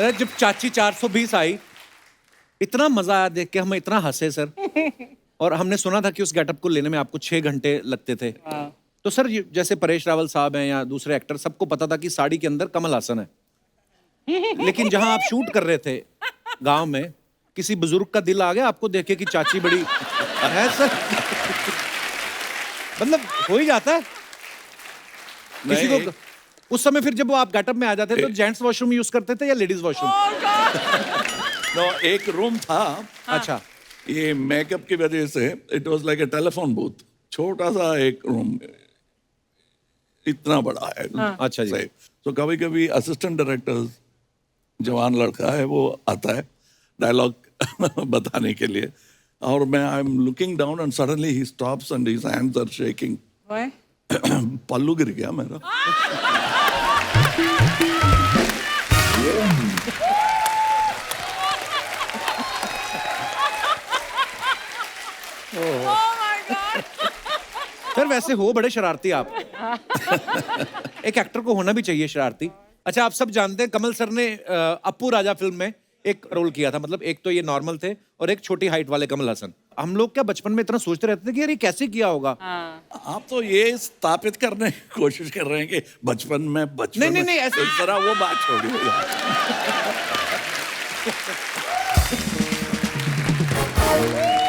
जब चाची 420 आई, इतना मजा आया देख के, हम इतना हंसे सर। और हमने सुना था कि उस गेटअप को लेने में आपको 6 घंटे लगते थे। तो सर जैसे परेश रावल साहब हैं या दूसरे एक्टर, सबको पता था कि साड़ी के अंदर कमल हासन है, लेकिन जहां आप शूट कर रहे थे गांव में, किसी बुजुर्ग का दिल आ गया आपको देख के कि चाची बड़ी है सर? मतलब हो ही जाता है किसी को। उस समय फिर जब वो आप गेटअप में आ जाते तो जेंट्स वॉशरूम यूज करते थे या लेडीज वॉशरूम? नो, एक रूम था। अच्छा, ये मेकअप की वजह से it was like a telephone booth, छोटा सा एक रूम, इतना बड़ा है। अच्छा जी। तो कभी कभी असिस्टेंट डायरेक्टर्स, जवान लड़का है वो आता है डायलॉग बताने के लिए, और मैं I am looking down and suddenly he stops and his hands are shaking. पल्लू गिर गया मेरा। सर वैसे हो बड़े शरारती आप। एक एक्टर को होना भी चाहिए शरारती। अच्छा, आप सब जानते हैं कमल सर ने अप्पू राजा फिल्म में एक रोल किया था। मतलब एक तो ये नॉर्मल थे और एक छोटी हाइट वाले कमल हसन। हम लोग क्या बचपन में इतना सोचते रहते थे कि यार ये कैसे किया होगा। आप तो ये स्थापित करने की कोशिश कर रहे हैं कि बचपन में नहीं, ऐसे इस तरह वो बात छोड़िए।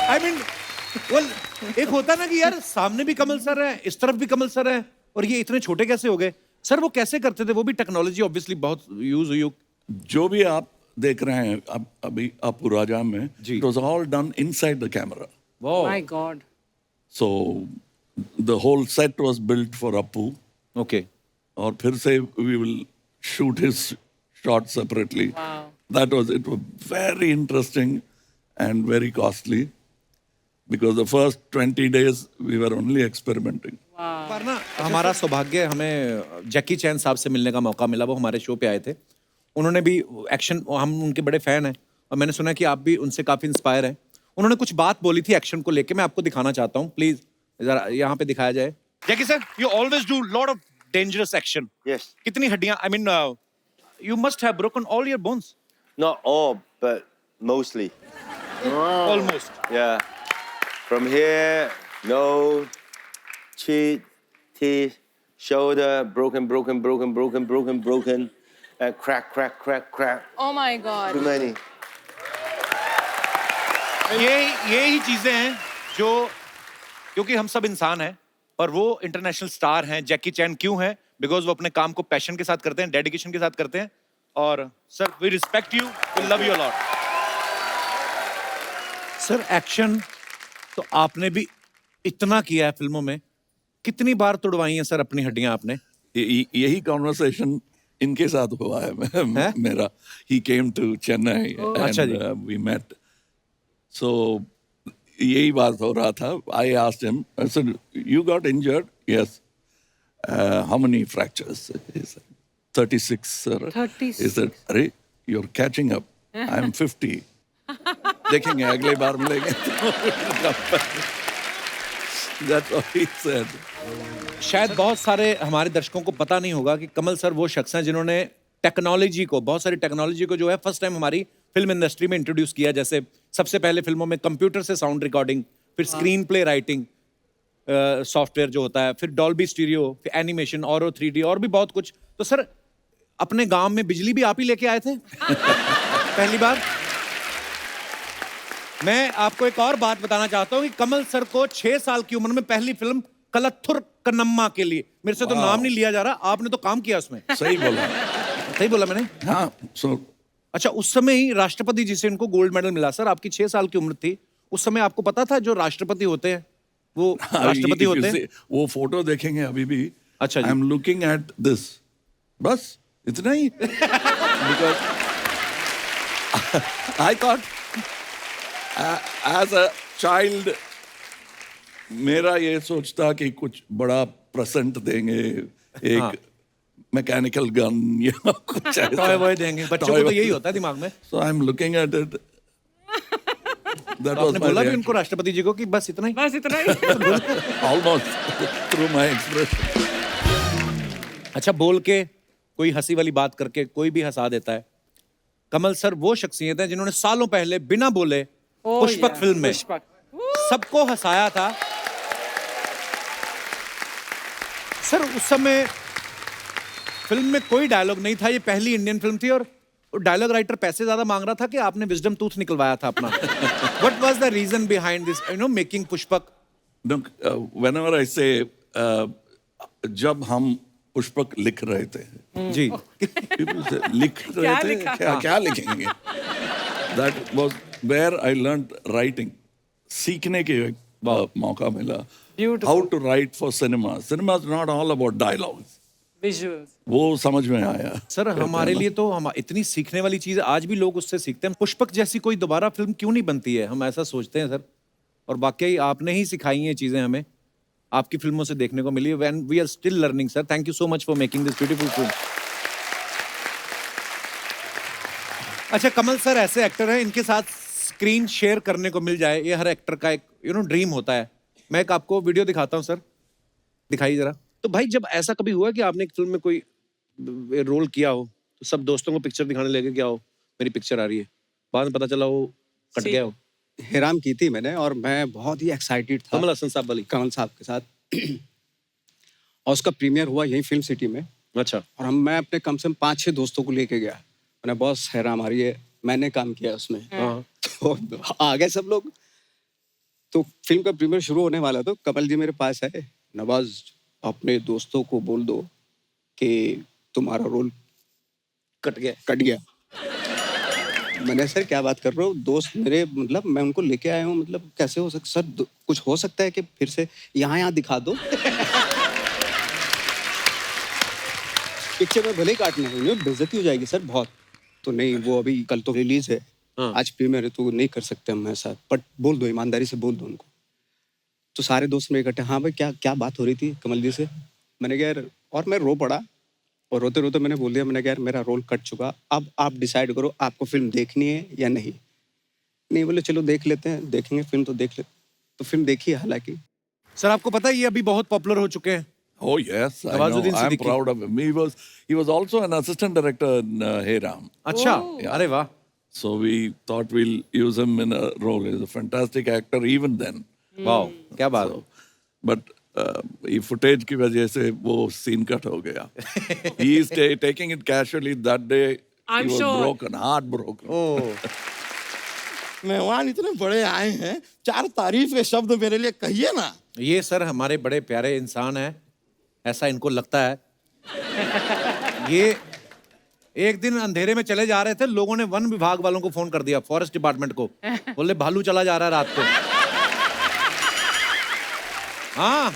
आई मीन एक होता ना कि यार सामने भी कमल सर है, इस तरफ भी कमल सर है, और ये इतने छोटे कैसे हो गए? सर वो कैसे करते थे? वो भी टेक्नोलॉजी ऑब्वियसली बहुत यूज हुई। जो भी आप देख रहे हैं अब अभी अप्पू राजा में, it was all done inside the camera. My God. So the whole set was built for Appu. Okay. और फिर से we will shoot his shot separately. That was it was very interesting and very costly because the first 20 days we were only experimenting. पर ना हमारा सौभाग्य, हमें जैकी चैन साहब से मिलने का मौका मिला। वो हमारे शो पे आए थे। उन्होंने भी एक्शन, हम उनके बड़े फैन हैं और मैंने सुना कि आप भी उनसे काफी इंस्पायर हैं। उन्होंने कुछ बात बोली थी एक्शन को लेके, मैं आपको दिखाना चाहता हूँ। प्लीज जरा यहाँ पे दिखाया जाए। Jackie sir, you always do lot of dangerous action. Yes. कितनी हड्डियां, I mean you must have broken all your bones. Not all, but mostly. Almost. Yeah. From here, nose, cheek, teeth, shoulder, broken, and crack. Oh my god. Too many. ये ही चीजें हैं जो, क्योंकि हम सब इंसान हैं और वो इंटरनेशनल स्टार हैं। जैकी चैन क्यों है? बिकॉज वो अपने काम को पैशन के साथ करते हैं, डेडिकेशन के साथ करते हैं। और sir we respect you, we love you a lot. Sir action तो आपने भी इतना किया है फिल्मों में, कितनी बार तुड़वाई हैं सर अपनी हड्डियां आपने? यही कॉन्वर्सेशन इनके साथ हुआ है मेरा। He came to Chennai and we met, so यही बात हो रहा था। I asked him, I said you got injured? Yes. How many fractures? He said 36 sir. 36। He said अरे you are catching up, I am 50। देखेंगे अगले बार मिलेंगे। That's what he said. शायद बहुत सारे हमारे दर्शकों को पता नहीं होगा कि कमल सर वो शख्स हैं जिन्होंने टेक्नोलॉजी को, बहुत सारी टेक्नोलॉजी को जो है फर्स्ट टाइम हमारी फिल्म इंडस्ट्री में इंट्रोड्यूस किया। जैसे सबसे पहले फिल्मों में कंप्यूटर से साउंड रिकॉर्डिंग, फिर स्क्रीन प्ले राइटिंग सॉफ्टवेयर जो होता है, फिर डॉल्बी स्टीरियो, फिर एनिमेशन, और 3D और भी बहुत कुछ। तो सर अपने गांव में बिजली भी आप ही लेके आए थे पहली बार। मैं आपको एक और बात बताना चाहता हूं कि कमल सर को 6 साल की उम्र में पहली फिल्म कलत्थुर कन्नम्मा के लिए, मेरे से तो नाम नहीं लिया जा रहा, आपने तो काम किया उसमें। सही बोला। सही बोला मैंने? हाँ। सो अच्छा, उस समय ही राष्ट्रपति जी से इनको गोल्ड मेडल मिला। सर आपकी 6 साल की उम्र थी उस समय, आपको पता था जो राष्ट्रपि होते हैं वो राष्ट्रपति होते हैं? वो फोटो देखेंगे अभी भी। अच्छा जी। I am looking at this, बस इतना ही। Because I thought as a child मेरा ये सोचता कि कुछ बड़ा प्रेजेंट देंगे, एक मैकेनिकल गन या कुछ टॉय वॉय देंगे। बच्चों को तो यही होता है दिमाग में। So I am looking at it. आपने बोला भी उनको, राष्ट्रपति जी को, कि बस इतना ही? बस इतना ही। Almost through my expression. अच्छा, बोल के कोई हंसी वाली बात करके कोई भी हंसा देता है। कमल सर वो शख्सियत है जिन्होंने सालों पहले बिना बोले Oh, पुष्पक yeah, फिल्म में पुष्पक. सबको हंसाया था। सर उस समय फिल्म में कोई डायलॉग नहीं था, ये पहली इंडियन फिल्म थी और डायलॉग राइटर पैसे ज्यादा मांग रहा था कि आपने विजडम टूथ निकलवाया था अपना। What was the reason behind this making Pushpak? Look, whenever I say, जब हम पुष्पक लिख रहे थे, जी people say, लिख रहे थे, लिखा? क्या लिखेंगे? That was where I learned writing. सीखने के एक मौका मिला. Beautiful. How to write for cinema. Cinema is not all about dialogues. Visuals. वो समझ में आया. सर हमारे लिए तो हम इतनी सीखने वाली चीज आज भी लोग उससे सीखते हैं। पुष्पक जैसी कोई दोबारा फिल्म क्यों नहीं बनती है, हम ऐसा सोचते हैं सर। और वाकई आपने ही सिखाई ये चीजें हमें, आपकी फिल्मों से देखने को मिली। When we are still learning sir, thank you so much for making this beautiful film. अच्छा कमल सर ऐसे एक्टर हैं, इनके साथ स्क्रीन शेयर करने को मिल जाए ये हर एक्टर का एक ड्रीम होता है। मैं एक आपको वीडियो दिखाता हूँ सर, दिखाइए जरा। तो भाई जब ऐसा कभी हुआ कि आपने एक फिल्म में कोई रोल किया हो तो सब दोस्तों को पिक्चर दिखाने लगे, क्या हो मेरी पिक्चर आ रही है, बाद में पता चला वो कट गया हो? हेराम की थी मैंने और मैं बहुत ही एक्साइटेड था कमल हसन साहब वाली? कमल साहब के साथ। और उसका प्रीमियर हुआ यहीं फिल्म सिटी में। अच्छा। और मैं अपने कम से कम 5-6 दोस्तों को लेके गया। मैंने बॉस हेराम आ रही है, मैंने काम किया उसमें। हाँ। तो आ गए सब लोग। तो फिल्म का प्रीमियर शुरू होने वाला तो कमल जी मेरे पास आए, नवाज अपने दोस्तों को बोल दो कि तुम्हारा रोल कट गया। कट गया। मैंने सर क्या बात कर रहे हो, दोस्त मेरे, मतलब मैं उनको लेके आया हूँ, मतलब कैसे हो सकता सर, कुछ हो सकता है कि फिर से यहाँ दिखा दो। पिक्चर में भले ही काटना है, बेइज्जती हो जाएगी सर बहुत। तो नहीं, वो अभी कल तो रिलीज है, आज प्रीमियर है, तो नहीं कर सकते हम ऐसा, बट बोल दो, ईमानदारी से बोल दो उनको। तो सारे दोस्त मेरे इकट्ठे, हाँ भाई क्या क्या बात हो रही थी कमल जी से? मैंने कहा यार, और मैं रो पड़ा और रोते रोते मैंने बोल दिया, मैंने कहा यार मेरा रोल कट चुका, अब आप डिसाइड करो आपको फिल्म देखनी है या नहीं। नहीं बोले चलो देख लेते हैं, देखेंगे फिल्म तो देख ले। तो फिल्म देखी हालांकि। सर आपको पता है ये अभी बहुत पॉपुलर हो चुके हैं। Oh yes, I know. Nawazuddin I'm Siddiqui. proud of him. He was also an assistant director in Hey Ram. अच्छा, अरे वाह। So we thought we'll use him in a role. He's a fantastic actor even then. वाह, क्या बात। So, but ये footage की वजह से वो scene cut हो गया. He is taking it casually. That day I'm he was sure. broken, heartbroken. ओह, मेहमान इतने बड़े आए हैं, 4 तारीफ के शब्द मेरे लिए कहिए ना। ये सर हमारे बड़े प्यारे इंसान हैं, ऐसा इनको लगता है। ये एक दिन अंधेरे में चले जा रहे थे, लोगों ने वन विभाग वालों को फोन कर दिया, फॉरेस्ट डिपार्टमेंट को, बोले भालू चला जा रहा है रात को। हाँ,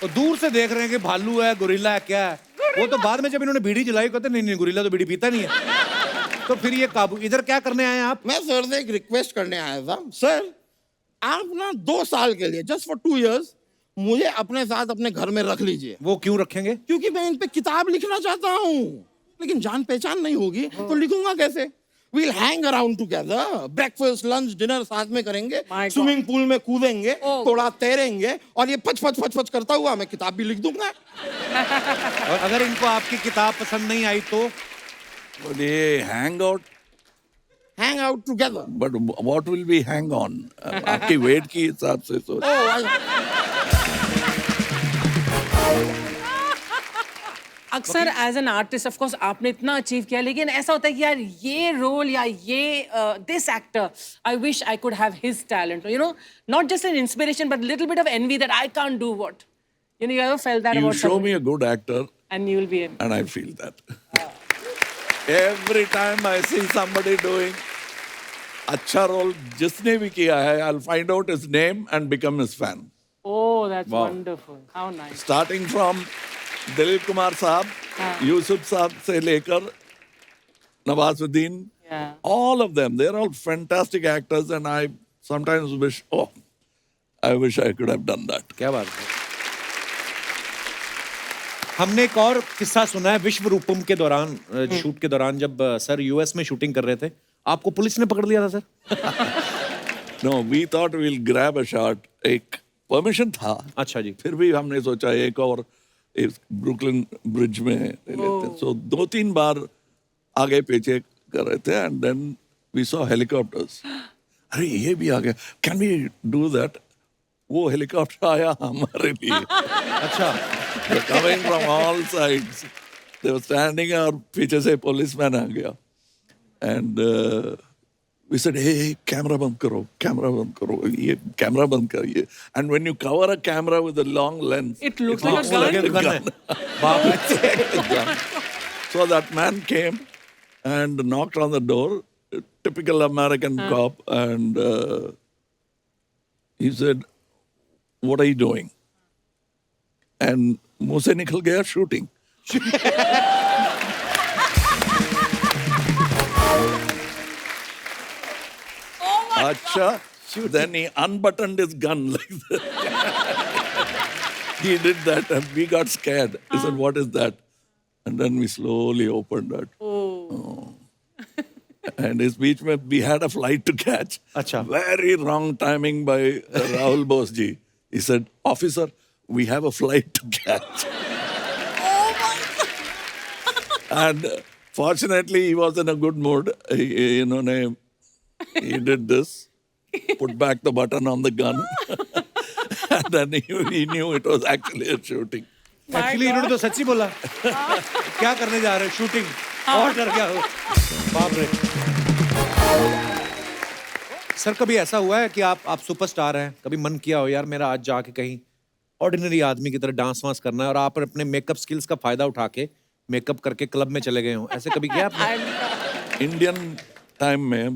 तो दूर से देख रहे हैं कि भालू है, गोरिल्ला है, क्या है। वो तो बाद में जब इन्होंने बीड़ी जलाई कहते नहीं नहीं, गोरिल्ला तो बीड़ी पीता नहीं है। तो फिर ये काबू। इधर क्या करने आए आप? मैं सर से एक रिक्वेस्ट करने आया था। सर आप ना 2 साल के लिए, जस्ट फॉर 2 years, मुझे अपने साथ अपने घर में रख लीजिए। वो क्यों रखेंगे? क्योंकि मैं इन पे किताब लिखना चाहता हूँ, लेकिन जान पहचान नहीं होगी तो लिखूंगा कैसे? We'll hang around together, breakfast, lunch, dinner साथ में करेंगे, My God. स्विमिंग पूल में कूदेंगे, Oh. थोड़ा तैरेंगे, और ये पच पच पच पच करता हुआ मैं किताब भी लिख दूंगा। और अगर इनको आपकी किताब पसंद नहीं आई तो? But ये hang out. Hang out together. But what will we hang on? आपकी weight की हिसाब से तो. अक्सर as an artist of course आपने इतना अचीव किया, लेकिन ऐसा होता है कि यार ये रोल या ये this actor, I wish I could have his talent, you know, not just an inspiration but little bit of envy that I can't do what, you know, you ever felt that You about show me a good actor and you will be in. and I feel that. Every time I see somebody doing अच्छा role जिसने भी किया है, I'll find out his name and become his fan. Oh that's Wow. Wonderful, how nice. Starting from Dilip Kumar साहब, यूसुफ साहब से लेकर Nawazuddin, Yeah. all of them, they're all fantastic actors and I sometimes wish, oh, I wish I could have done that. क्या बात है। हमने एक और किस्सा सुना है, विश्व रूपम के दौरान शूट के दौरान जब सर यूएस में शूटिंग कर रहे थे, आपको पुलिस ने पकड़ लिया था sir? No, we thought we'll grab a shot. एक परमिशन था, अच्छा जी। फिर भी हमने सोचा एक और ब्रुकलिन ब्रिज में ले लेते हैं। So 2-3 बार आगे पीछे कर रहे थे and then we saw helicopters. अरे ये भी आ गया, can we do that? वो helicopter आया हमारे लिए. अच्छा. They're coming from all sides. They were standing और पीछे से policeman आ गया. And we said, hey, camera band karo, ye camera band kariye. And when you cover a camera with a long lens, It looks like a gun. So that man came and knocked on the door, typical American cop, and he said, what are you doing? And मुंह से निकल गया shooting. Acha. Then he unbuttoned his gun like that. He did that and we got scared. He said, what is that? And then we slowly opened that. Oh. And his beach mein, we had a flight to catch. Acha. Very wrong timing by Rahul Bose ji. He said, officer, we have a flight to catch. And fortunately, he was in a good mood. He did this, put back the button on the gun, and then he knew it was actually a shooting. Actually इन्होंने तो सच्ची बोला. क्या करने जा रहे हो? Shooting. और डर गया हो. बाप रे. सर कभी ऐसा हुआ है कि आप सुपरस्टार हैं, कभी मन किया हो यार मेरा आज जाके कहीं ऑर्डिनरी आदमी की तरह डांस वांस करना है और आप अपने मेकअप स्किल्स का फायदा उठा के मेकअप करके क्लब में चले गए हो, ऐसे कभी किया आपने? Indian time में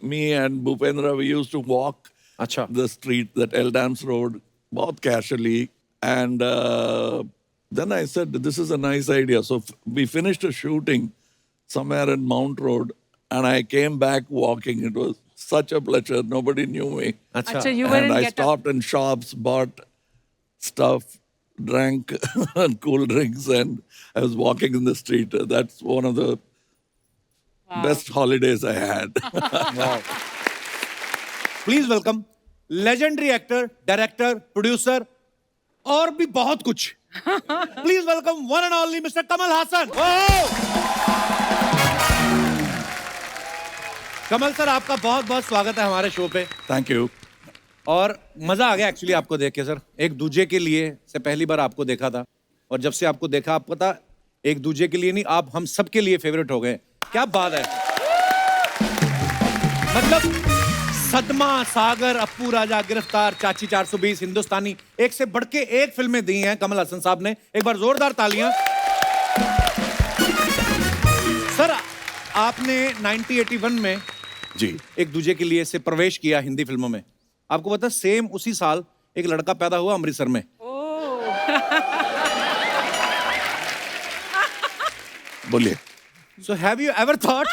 me and Bhupendra we used to walk अच्छा. the street, that Eldams Road, बहुत casually, and then I said this is a nice idea. So we finished a shooting somewhere in Mount Road, and I came back walking. It was such a pleasure. Nobody knew me. अच्छा. अच्छा, you were And in I get-up. stopped in shops, bought stuff, drank cool drinks, and I was walking in the street. That's one of the best holidays I had. Wow. Please welcome legendary actor, director, producer और भी बहुत कुछ. Please welcome one and only Mr. Kamal Haasan. Kamal sir आपका बहुत बहुत स्वागत है हमारे शो पे. Thank you. और मजा आ गया एक्चुअली आपको देख के सर. एक दूजे के लिए से पहली बार आपको देखा था और जब से आपको देखा आप पता एक दूजे के लिए नहीं आप हम सब के लिए फेवरेट हो गए. क्या बात है. मतलब सदमा, सागर, अप्पू राजा, गिरफ्तार, चाची 420, हिंदुस्तानी, एक से बढ़ के एक फिल्में दी हैं कमल हसन साहब ने. एक बार जोरदार तालियां. सर आपने 1981 में जी एक दूजे के लिए से प्रवेश किया हिंदी फिल्मों में. आपको पता सेम उसी साल एक लड़का पैदा हुआ अमृतसर में. बोलिए. So have you ever thought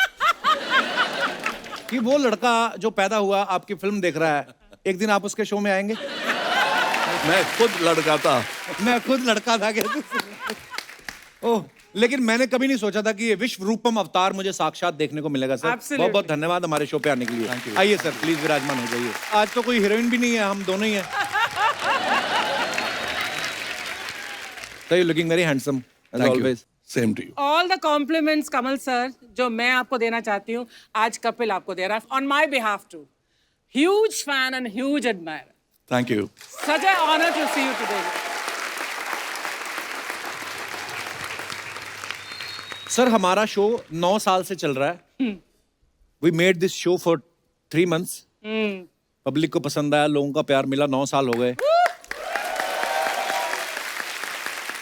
कि वो लड़का जो पैदा हुआ आपकी फिल्म देख रहा है, एक दिन आप उसके शो में आएंगे? मैं खुद लड़का था. मैं खुद लड़का था क्या? ओह, लेकिन मैंने कभी नहीं सोचा था कि ये विश्व रूपम अवतार मुझे साक्षात देखने को मिलेगा सर. Absolutely. बहुत बहुत धन्यवाद हमारे शो पे आने के लिए. आइए सर प्लीज विराजमान हो जाइए. आज तो कोई हीरोइन भी नहीं है, हम दोनों ही हैं. So you're looking very handsome as Thank you. always. Same to you. All the compliments, Kamal sir, जो मैं आपको देना चाहती हूँ, आज कपिल आपको दे रहा है. On my behalf too. Huge fan and huge admirer. Thank you. Such an honor to see you today. Sir हमारा शो 9 साल से चल रहा है. We made this show for 3 months. Public को पसंद आया, लोगों का प्यार मिला, 9 साल हो गए.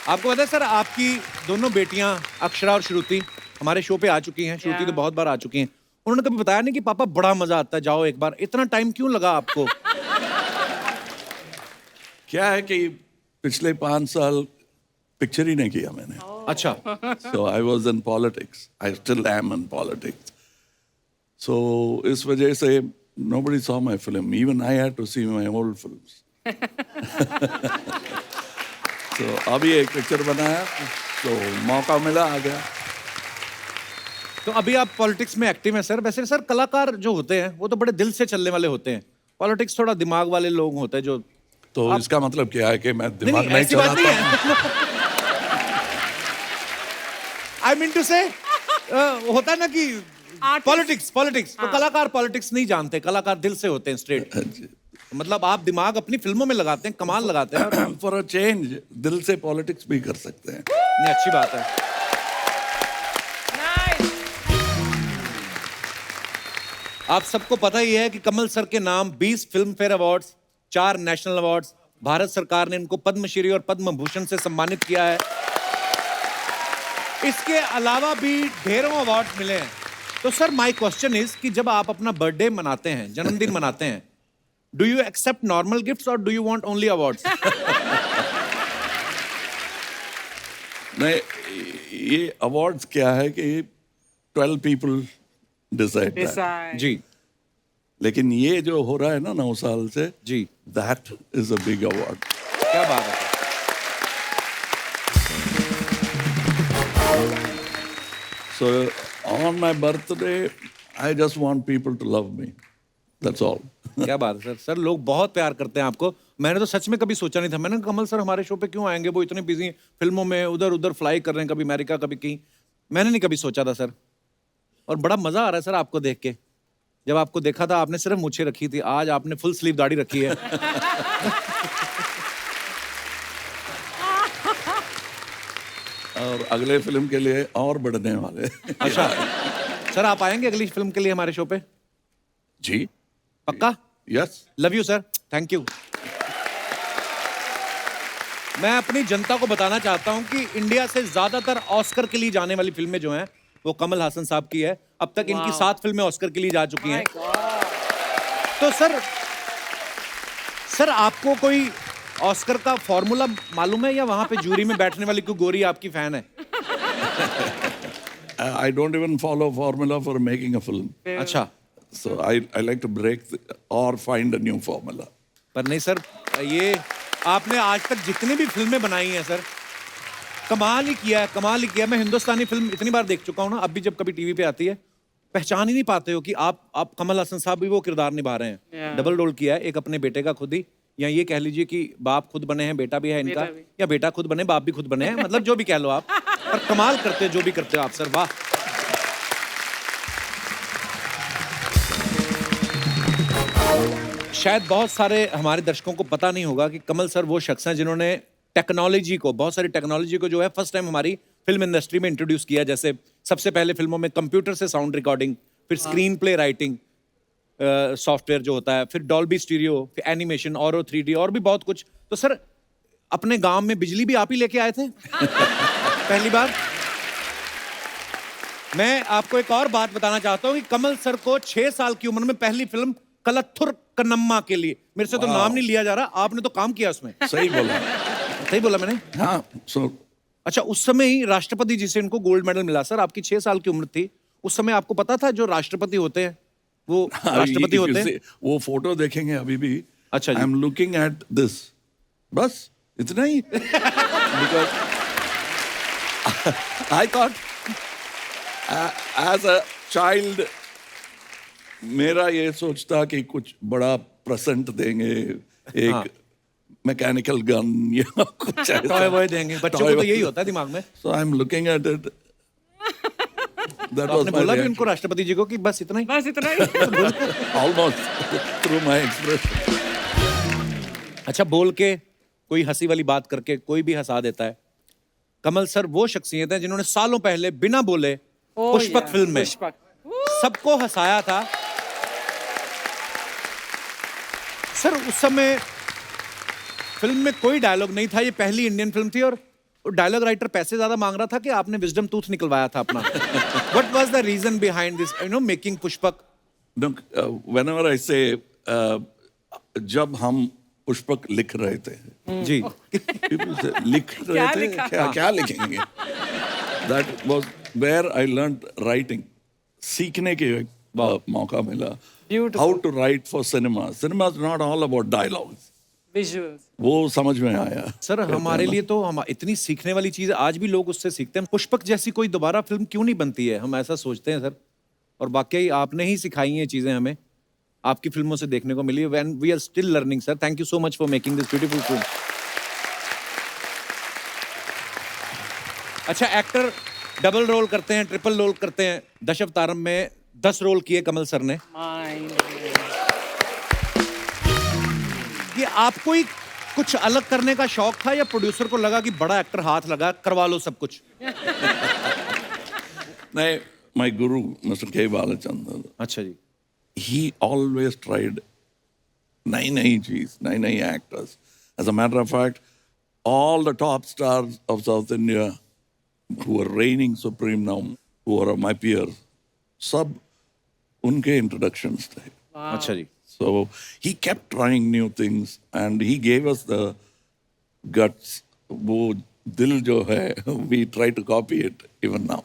आपको पता है सर आपकी दोनों बेटियां अक्षरा और श्रुति हमारे शो पे आ चुकी हैं. श्रुति तो बहुत बार आ चुकी हैं. उन्होंने कभी बताया नहीं कि पापा बड़ा मजा आता है, जाओ एक बार. इतना टाइम क्यों लगा आपको? क्या है कि पिछले 5 साल पिक्चर ही नहीं किया मैंने. अच्छा. So I was in politics. I still am in politics. So इस वजह से nobody saw my film. Even I had to see my old films. So अभी एक पिक्चर बनाया, तो मौका मिला, आ गया. तो अभी आप पॉलिटिक्स में एक्टिव हैं सर. वैसे सर कलाकार जो होते हैं वो तो बड़े दिल से चलने वाले होते हैं. पॉलिटिक्स थोड़ा दिमाग वाले लोग होते हैं जो. तो इसका मतलब क्या है कि मैं दिमाग नहीं ऐसी बात चलाता? नहीं है. I mean to say, होता है ना कि पॉलिटिक्स पॉलिटिक्स तो कलाकार पॉलिटिक्स नहीं जानते, कलाकार दिल से होते हैं स्ट्रेट। मतलब आप दिमाग अपनी फिल्मों में लगाते हैं, कमाल लगाते हैं। और फॉर अ चेंज दिल से पॉलिटिक्स भी कर सकते हैं। नहीं, अच्छी बात है। आप सबको पता ही है कि कमल सर के नाम 20 film fair awards, 4 national awards, Bharat सरकार ने इनको पद्मश्री और पद्म भूषण से सम्मानित किया है। इसके अलावा भी ढेरों अवार्ड मिले हैं। तो सर माय क्वेश्चन इज कि जब आप अपना बर्थडे मनाते हैं, जन्मदिन मनाते हैं, do you accept normal gifts और do you want only awards? नहीं, ये अवार्ड्स क्या है कि 12 पीपल डिसाइड जी लेकिन ये जो हो रहा है ना 9 साल से, जी, that is a big award. क्या बात है। So on my birthday, I just want people to love me. That's all. क्या बात है सर। सर लोग बहुत प्यार करते हैं आपको। मैंने तो सच में कभी सोचा नहीं था। मैंने कहा, कमल सर हमारे शो पे क्यों आएंगे, वो इतने बिजी फिल्मों में उधर उधर फ्लाई कर रहे हैं, कभी अमेरिका कभी कहीं। मैंने नहीं कभी सोचा था सर। और बड़ा मजा आ रहा है सर आपको देख के। जब आपको देखा था आपने सिर्फ मूछें रखी थी, आज आपने फुल स्लीव दाढ़ी रखी है। और अगले फिल्म के लिए और बढ़ने वाले। अच्छा सर, आप आएंगे अगली फिल्म के लिए हमारे शो पे? जी पक्का? Yes. Love you sir, thank you. मैं अपनी जनता को बताना चाहता हूं कि इंडिया से ज्यादातर ऑस्कर के लिए जाने वाली फिल्में जो हैं वो कमल हासन साहब की है। अब तक इनकी 7 फिल्में ऑस्कर के लिए जा चुकी हैं। तो सर आपको कोई ऑस्कर का फॉर्मूला मालूम है या वहां पे जूरी में बैठने वाली कोई गोरी आपकी फैन है? I don't even follow formula for making a film. अच्छा, So I like to break or find a new formula. पर नहीं सर, ये आपने आज तक जितनी भी फिल्में बनाई हैं सर, कमाल ही किया है, कमाल ही किया। मैं हिंदुस्तानी फिल्म इतनी बार देख चुका हूं ना, अब भी जब कभी टीवी पे आती है पहचान ही नहीं पाते हो कि आप कमल हसन साहब भी वो किरदार निभा रहे हैं। डबल रोल किया है, एक अपने बेटे का खुद ही, या ये कह लीजिए कि बाप खुद बने हैं, बेटा भी है इनका, या बेटा खुद बने बाप भी खुद बने हैं, मतलब जो भी कह लो आप, पर कमाल करते हो जो भी करते हो आप सर, वाह। शायद बहुत सारे हमारे दर्शकों को पता नहीं होगा कि कमल सर वो शख्स हैं जिन्होंने टेक्नोलॉजी को, बहुत सारी टेक्नोलॉजी को जो है फर्स्ट टाइम हमारी फिल्म इंडस्ट्री में इंट्रोड्यूस किया। जैसे सबसे पहले फिल्मों में कंप्यूटर से साउंड रिकॉर्डिंग, फिर स्क्रीन प्ले राइटिंग सॉफ्टवेयर जो होता है, फिर डॉल्बी स्टीरियो, फिर एनिमेशन, ऑरो 3D और भी बहुत कुछ। तो सर अपने गांव में बिजली भी आप ही लेके आए थे पहली बार। मैं आपको एक और बात बताना चाहता हूं कि कमल सर को 6 साल की उम्र में पहली फिल्म कलथुर कन्नम्मा के लिए, मेरे से तो नाम नहीं लिया जा रहा, आपने तो काम किया उसमें। सही बोला। सही बोला मैंने? हाँ। अच्छा, उस समय ही राष्ट्रपति जी से इनको गोल्ड मेडल मिला। सर आपकी 6 साल की उम्र थी, उस समय आपको पता था जो राष्ट्रपि होते हैं वो राष्ट्रपति होते हैं? वो फोटो देखेंगे अभी भी। अच्छा जी। I am looking at this, बस इतना ही। Because I thought as a child मेरा ये सोचता कि कुछ बड़ा प्रेजेंट देंगे, एक मैकेनिकल गन या कुछ ऐसा टॉय वॉय देंगे बच्चों को, तो यही होता है दिमाग में। So I am looking at it. आपने बोला भी उनको, राष्ट्रपति जी को, कि बस इतना ही? बस इतना ही। Almost through my expression. अच्छा, बोल के कोई हंसी वाली बात करके कोई भी हंसा देता है। कमल सर वो शख्सियत है जिन्होंने सालों पहले बिना बोले पुष्पक फिल्म में सबको हंसाया था। सर उस समय फिल्म में कोई डायलॉग नहीं था, ये पहली इंडियन फिल्म थी और डायलॉग राइटर पैसे ज्यादा मांग रहा था कि आपने विजडम टूथ निकलवाया था अपना। What was the reason behind this, making Pushpak? Whenever I say, जब हम पुष्पक लिख रहे थे जी, लिख रहे थे क्या लिखेंगे, that was where I learned writing. सीखने के मौका मिला how to write for cinema. Cinema is not all about dialogues, visuals. वो समझ में आया। सर हमारे लिए तो हम इतनी सीखने वाली चीज आज भी लोग उससे सीखते हैं। पुष्पक जैसी कोई दोबारा फिल्म क्यों नहीं बनती है, हम ऐसा सोचते हैं सर। और वाकई आपने ही सिखाई हैं चीजें हमें, आपकी फिल्मों से देखने को मिली। When we are still learning sir, thank you so much for making this beautiful film. अच्छा, एक्टर डबल रोल करते हैं, ट्रिपल रोल करते हैं। दशावतारम में 10 रोल किए कमल सर ने। कि आपको ही कुछ अलग करने का शौक था या प्रोड्यूसर को लगा कि बड़ा एक्टर हाथ लगा, करवा लो सब कुछ? नहीं, my guru, Mr. K. Balachandran, अच्छा जी। he always tried नई चीज, नई actors. As a matter of fact, all the top stars of South India who are reigning supreme now, who are my peers, सब उनके introductions थे. अच्छा जी। So he kept trying new things and he gave us the guts. वो दिल जो है, we try to copy it even now.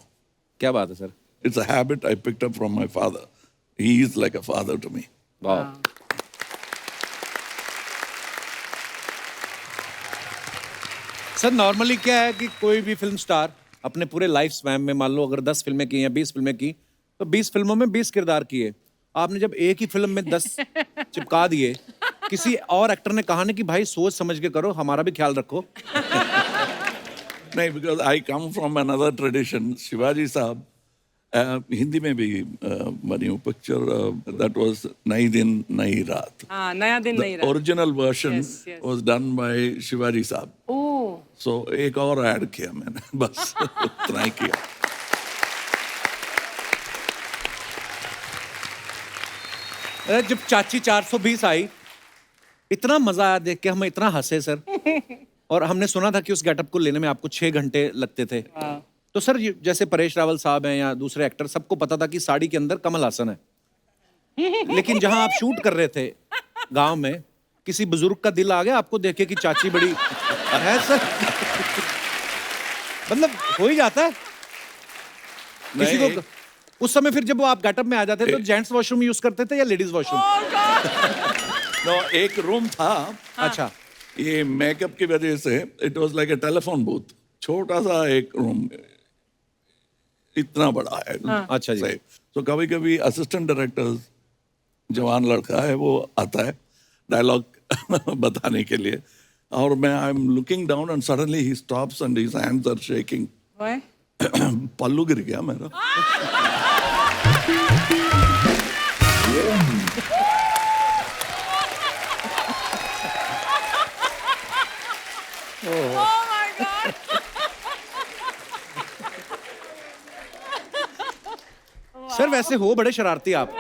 क्या बात है sir? It's a habit I picked up from my father. He is like a father to me. वाह। Sir normally क्या है कि कोई भी फिल्म स्टार अपने पूरे लाइफ स्पैन में, मान लो अगर 10 फिल्में की या 20 फिल्में की, तो 20 फिल्मों में 20 किरदार किए। आपने जब एक ही फिल्म में 10 चिपका दिए, किसी और एक्टर ने कहा नहीं कि भाई सोच समझ के करो, हमारा भी ख्याल रखो? नहीं, because I come from another tradition. Shivaji साहब हिंदी में भी बनी हुई पिक्चर that was नई दिन नई रात. हाँ, नया दिन नई The रात. original version Yes, yes. was done by Shivaji साहब. ओह, So एक और ऐड किया मैंने, बस उतना ही किया. अरे जब चाची 420 आई, इतना मजा आया देख के, हम इतना हंसे सर। और हमने सुना था कि उस गेटअप को लेने में आपको 6 घंटे लगते थे। तो सर जैसे परेश रावल साहब हैं या दूसरे एक्टर, सबको पता था कि साड़ी के अंदर कमल हासन है, लेकिन जहां आप शूट कर रहे थे गांव में, किसी बुजुर्ग का दिल आ गया आपको देख के कि चाची बड़ी है सर? मतलब हो ही जाता है किसी नहीं। को। उस समय फिर जब वो आप गेटअप में आ जाते तो जेंट्स वॉशरूम यूज करते थे या लेडीज वॉशरूम? No, एक रूम था. अच्छा। ये मेकअप की वजह से it was like a telephone booth. छोटा सा एक रूम, इतना बड़ा है. अच्छा जी। तो कभी कभी असिस्टेंट डायरेक्टर, जवान लड़का है, वो आता है डायलॉग बताने के लिए, और मैं I am looking down and suddenly he stops and his hands are shaking. Why? पल्लू गिर गया मेरा. Oh my God. सर वैसे हो बड़े शरारती आप।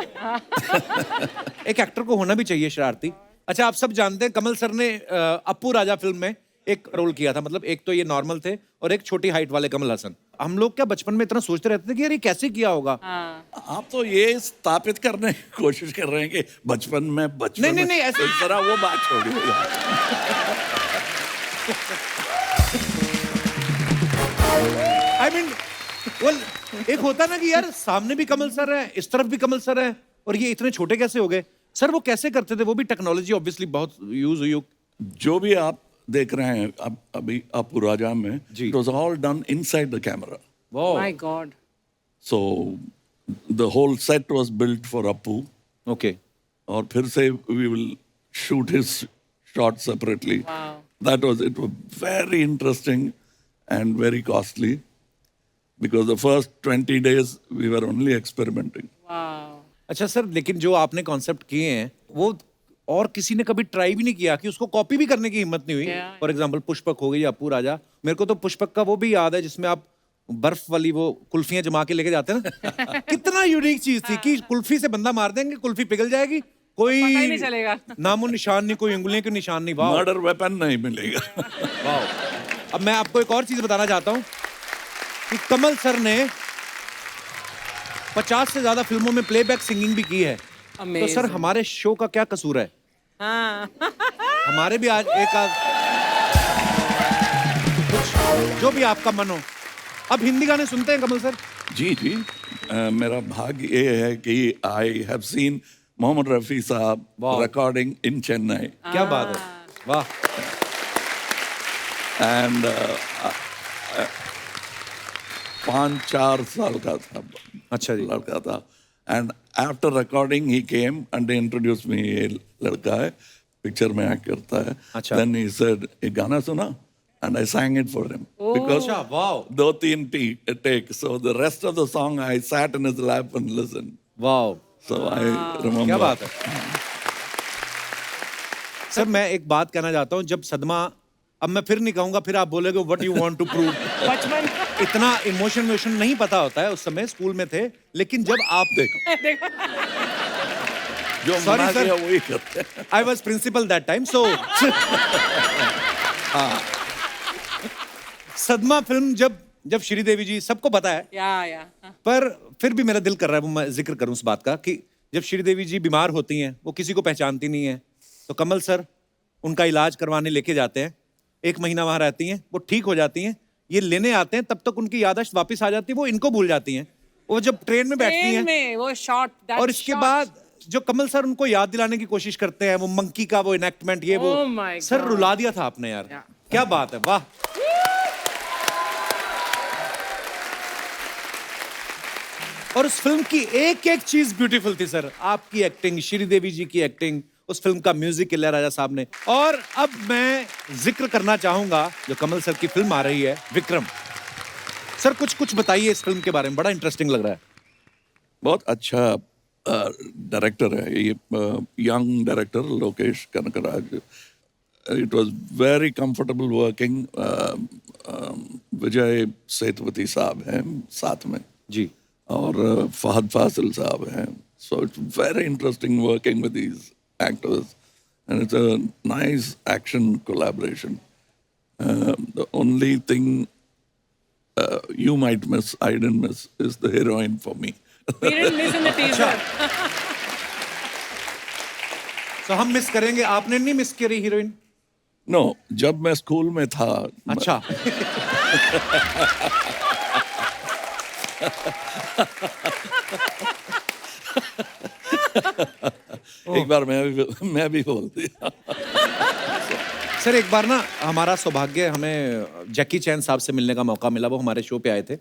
एक एक्टर को होना भी चाहिए शरारती। अच्छा, आप सब जानते हैं कमल सर ने अप्पू राजा फिल्म में एक रोल किया था। मतलब एक तो ये नॉर्मल थे और एक छोटी हाइट वाले कमल हसन। हम लोग क्या बचपन में इतना सोचते रहते थे कि यार ये कैसे किया होगा? आप तो ये स्थापित करने की कोशिश कर रहे हैं कि बचपन में नहीं, ऐसे इस तरह वो बात छोड़िए. आई मीन well, एक होता ना कि यार सामने भी कमल सर है, इस तरफ भी कमल सर है, और ये इतने छोटे कैसे हो गए? सर वो कैसे करते थे? वो भी टेक्नोलॉजी ऑब्वियसली बहुत यूज हुई। जो भी आप देख रहे हैं अब अभी अप्पू राजा में, जी। It was all done inside the camera. My God. So the whole set was built for Appu. Okay. और फिर से we will shoot his shots separately. Wow. It was very interesting and very costly because the first 20 days we were only experimenting. Wow. अच्छा sir, लेकिन जो आपने concept किए हैं वो और किसी ने कभी ट्राई भी नहीं किया कि उसको कॉपी भी करने की हिम्मत नहीं हुई? Yeah. फॉर एग्जांपल पुष्पक हो गई या अप्पू राजा। मेरे को तो पुष्पक का वो भी याद है जिसमें आप बर्फ वाली वो कुल्फियां जमा के लेके जाते हैं ना। कितना यूनिक चीज थी कि कुल्फी से बंदा मार देंगे, कुल्फी पिघल जाएगी, कोई पता ही नहीं चलेगा। नामो निशान नहीं, कोई उंगलियों के निशान नहीं। वाह Murder weapon नहीं मिलेगा. वाह। अब मैं आपको एक और चीज बताना चाहता हूं कि कमल सर ने 50 से ज्यादा फिल्मों में प्लेबैक सिंगिंग भी की है। तो सर हमारे शो का क्या कसूर है? हाँ. हमारे भी आज एक आध कुछ जो भी आपका मन हो। अब हिंदी गाने सुनते हैं कमल सर? जी जी. मेरा भाग्य ये है कि I have seen Mohammed Rafi sahab Wow. Recording in Chennai. क्या बात है, वाह। एंड 5-4 साल का था. अच्छा जी। लड़का था. And after recording he came and introduce me. ये लड़का है, पिक्चर में एक्ट करता है. अच्छा। देन ही सेड, ये गाना सुना, and I sang it for him because अच्छा, wow. 2-3 take. So the rest of the song I sat in his lap and listened. Wow, So I remember. क्या बात है सर। मैं एक बात कहना चाहता हूँ, जब सदमा, अब मैं फिर नहीं कहूंगा, फिर आप बोलोगे what you want to prove. बचपन इतना इमोशन नहीं पता होता है, उस समय स्कूल में थे, लेकिन जब आप देखो जो Sorry, मना sir. किया वही करते हैं। I was principal that time, so Sadma film जब श्रीदेवी जी, सबको पता है, या पर फिर भी मेरा दिल कर रहा है, वो मैं जिक्र करूं उस बात का, कि जब श्रीदेवी जी बीमार होती हैं, वो किसी को पहचानती नहीं है, तो कमल सर उनका इलाज करवाने लेके जाते हैं, 1 महीना वहां रहती हैं, वो ठीक हो जाती हैं, ये लेने आते हैं, तब तक उनकी याददाश्त वापस आ जाती है, वो इनको भूल जाती हैं। वो जब ट्रेन में बैठती ट्रेन हैं, में वो शॉट, और इसके बाद जो कमल सर उनको याद दिलाने की कोशिश करते हैं, वो मंकी का वो इनेक्टमेंट, ये वो Oh my सर God. रुला दिया था आपने यार। Yeah. क्या बात है, वाह। और उस फिल्म की एक एक चीज ब्यूटीफुल थी सर, आपकी एक्टिंग, श्रीदेवी जी की एक्टिंग, उस फिल्म का म्यूजिक इलैयाराजा साहब ने। और अब मैं जिक्र करना चाहूंगा जो कमल सर की फिल्म आ रही है, विक्रम। सर कुछ बताइए इस फिल्म के बारे में, बड़ा इंटरेस्टिंग लग रहा है। बहुत अच्छा डायरेक्टर है ये, young director Lokesh Kanagaraj. It was very comfortable working. Vijay Sethupathi साहब हैं साथ में जी, और फहद फासिल साहब हैं। So it's very interesting working with these actors and it's a nice action collaboration. The only thing you might miss, I didn't miss, is the heroine for me. We didn't miss in the teaser. तो हम miss करेंगे, आपने नहीं miss करी heroine? No, जब मैं school में था। अच्छा। एक बार मैं भी बोल दिया। सर एक बार ना हमारा सौभाग्य, हमें जैकी चैन साहब से मिलने का मौका मिला, वो हमारे शो पे आए थे।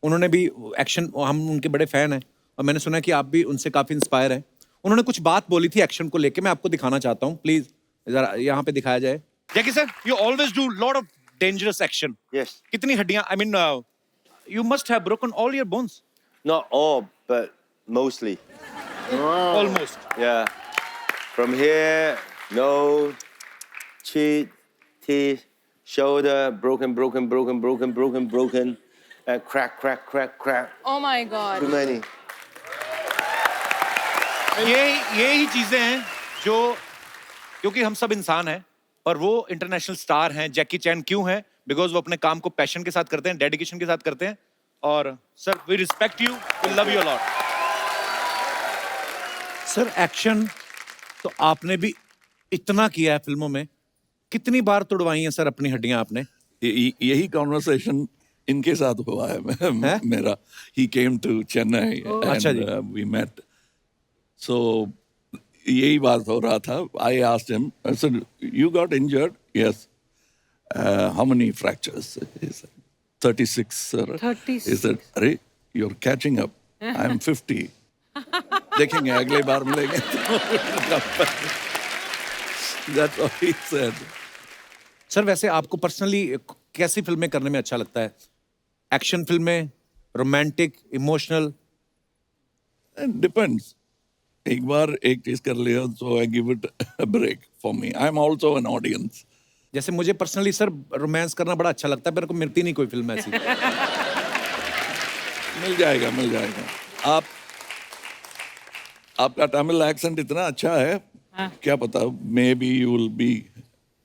उन्होंने भी एक्शन, हम उनके बड़े फैन हैं और मैंने सुना कि आप भी उनसे काफी इंस्पायर हैं। उन्होंने कुछ बात बोली थी एक्शन को लेके, मैं आपको दिखाना चाहता हूँ, प्लीज जरा यहाँ पे दिखाया जाए। Jackie sir, you always do lot of dangerous action. Yes. कितनी हड्डियां, I mean you must have broken all your bones. Not all, but mostly. Almost. Yeah. From here, nose, cheek, teeth, shoulder, broken, and crack. Oh my God. Too many. ये ही चीजें हैं जो, क्योंकि हम सब इंसान हैं और वो इंटरनेशनल स्टार हैं, जैकी चैन क्यों हैं? बिकॉज वो अपने काम को पैशन के साथ करते हैं, डेडिकेशन के साथ करते हैं। और sir we respect you, we love you a lot. Sir action तो आपने भी इतना किया है फिल्मों में, कितनी बार तुड़वाई हैं सर अपनी हड्डियां आपने? यही कॉन्वर्सेशन इनके साथ हुआ है मेरा। ही केम टू चेन्नई अच्छा जी। And we met. सो यही बात हो रहा था। I asked him, I said you got injured? Yes. How many fractures? He said 36 sir. 36. He said, अरे you're catching up. I'm 50. देखेंगे अगले बार मिलेंगे। That's what he said. Sir वैसे आपको पर्सनली कैसी फिल्में करने में अच्छा लगता है? एक्शन फिल्में, रोमांटिक, इमोशनल? It depends. एक बार एक चीज कर लिया so I give it a break for me. I'm also an audience. जैसे मुझे पर्सनली सर रोमांस करना बड़ा अच्छा लगता है, मेरे को मिलती नहीं कोई फिल्म ऐसी। मिल जाएगा, मिल जाएगा। आपका तमिल एक्सेंट इतना अच्छा है, क्या पता, may be you will be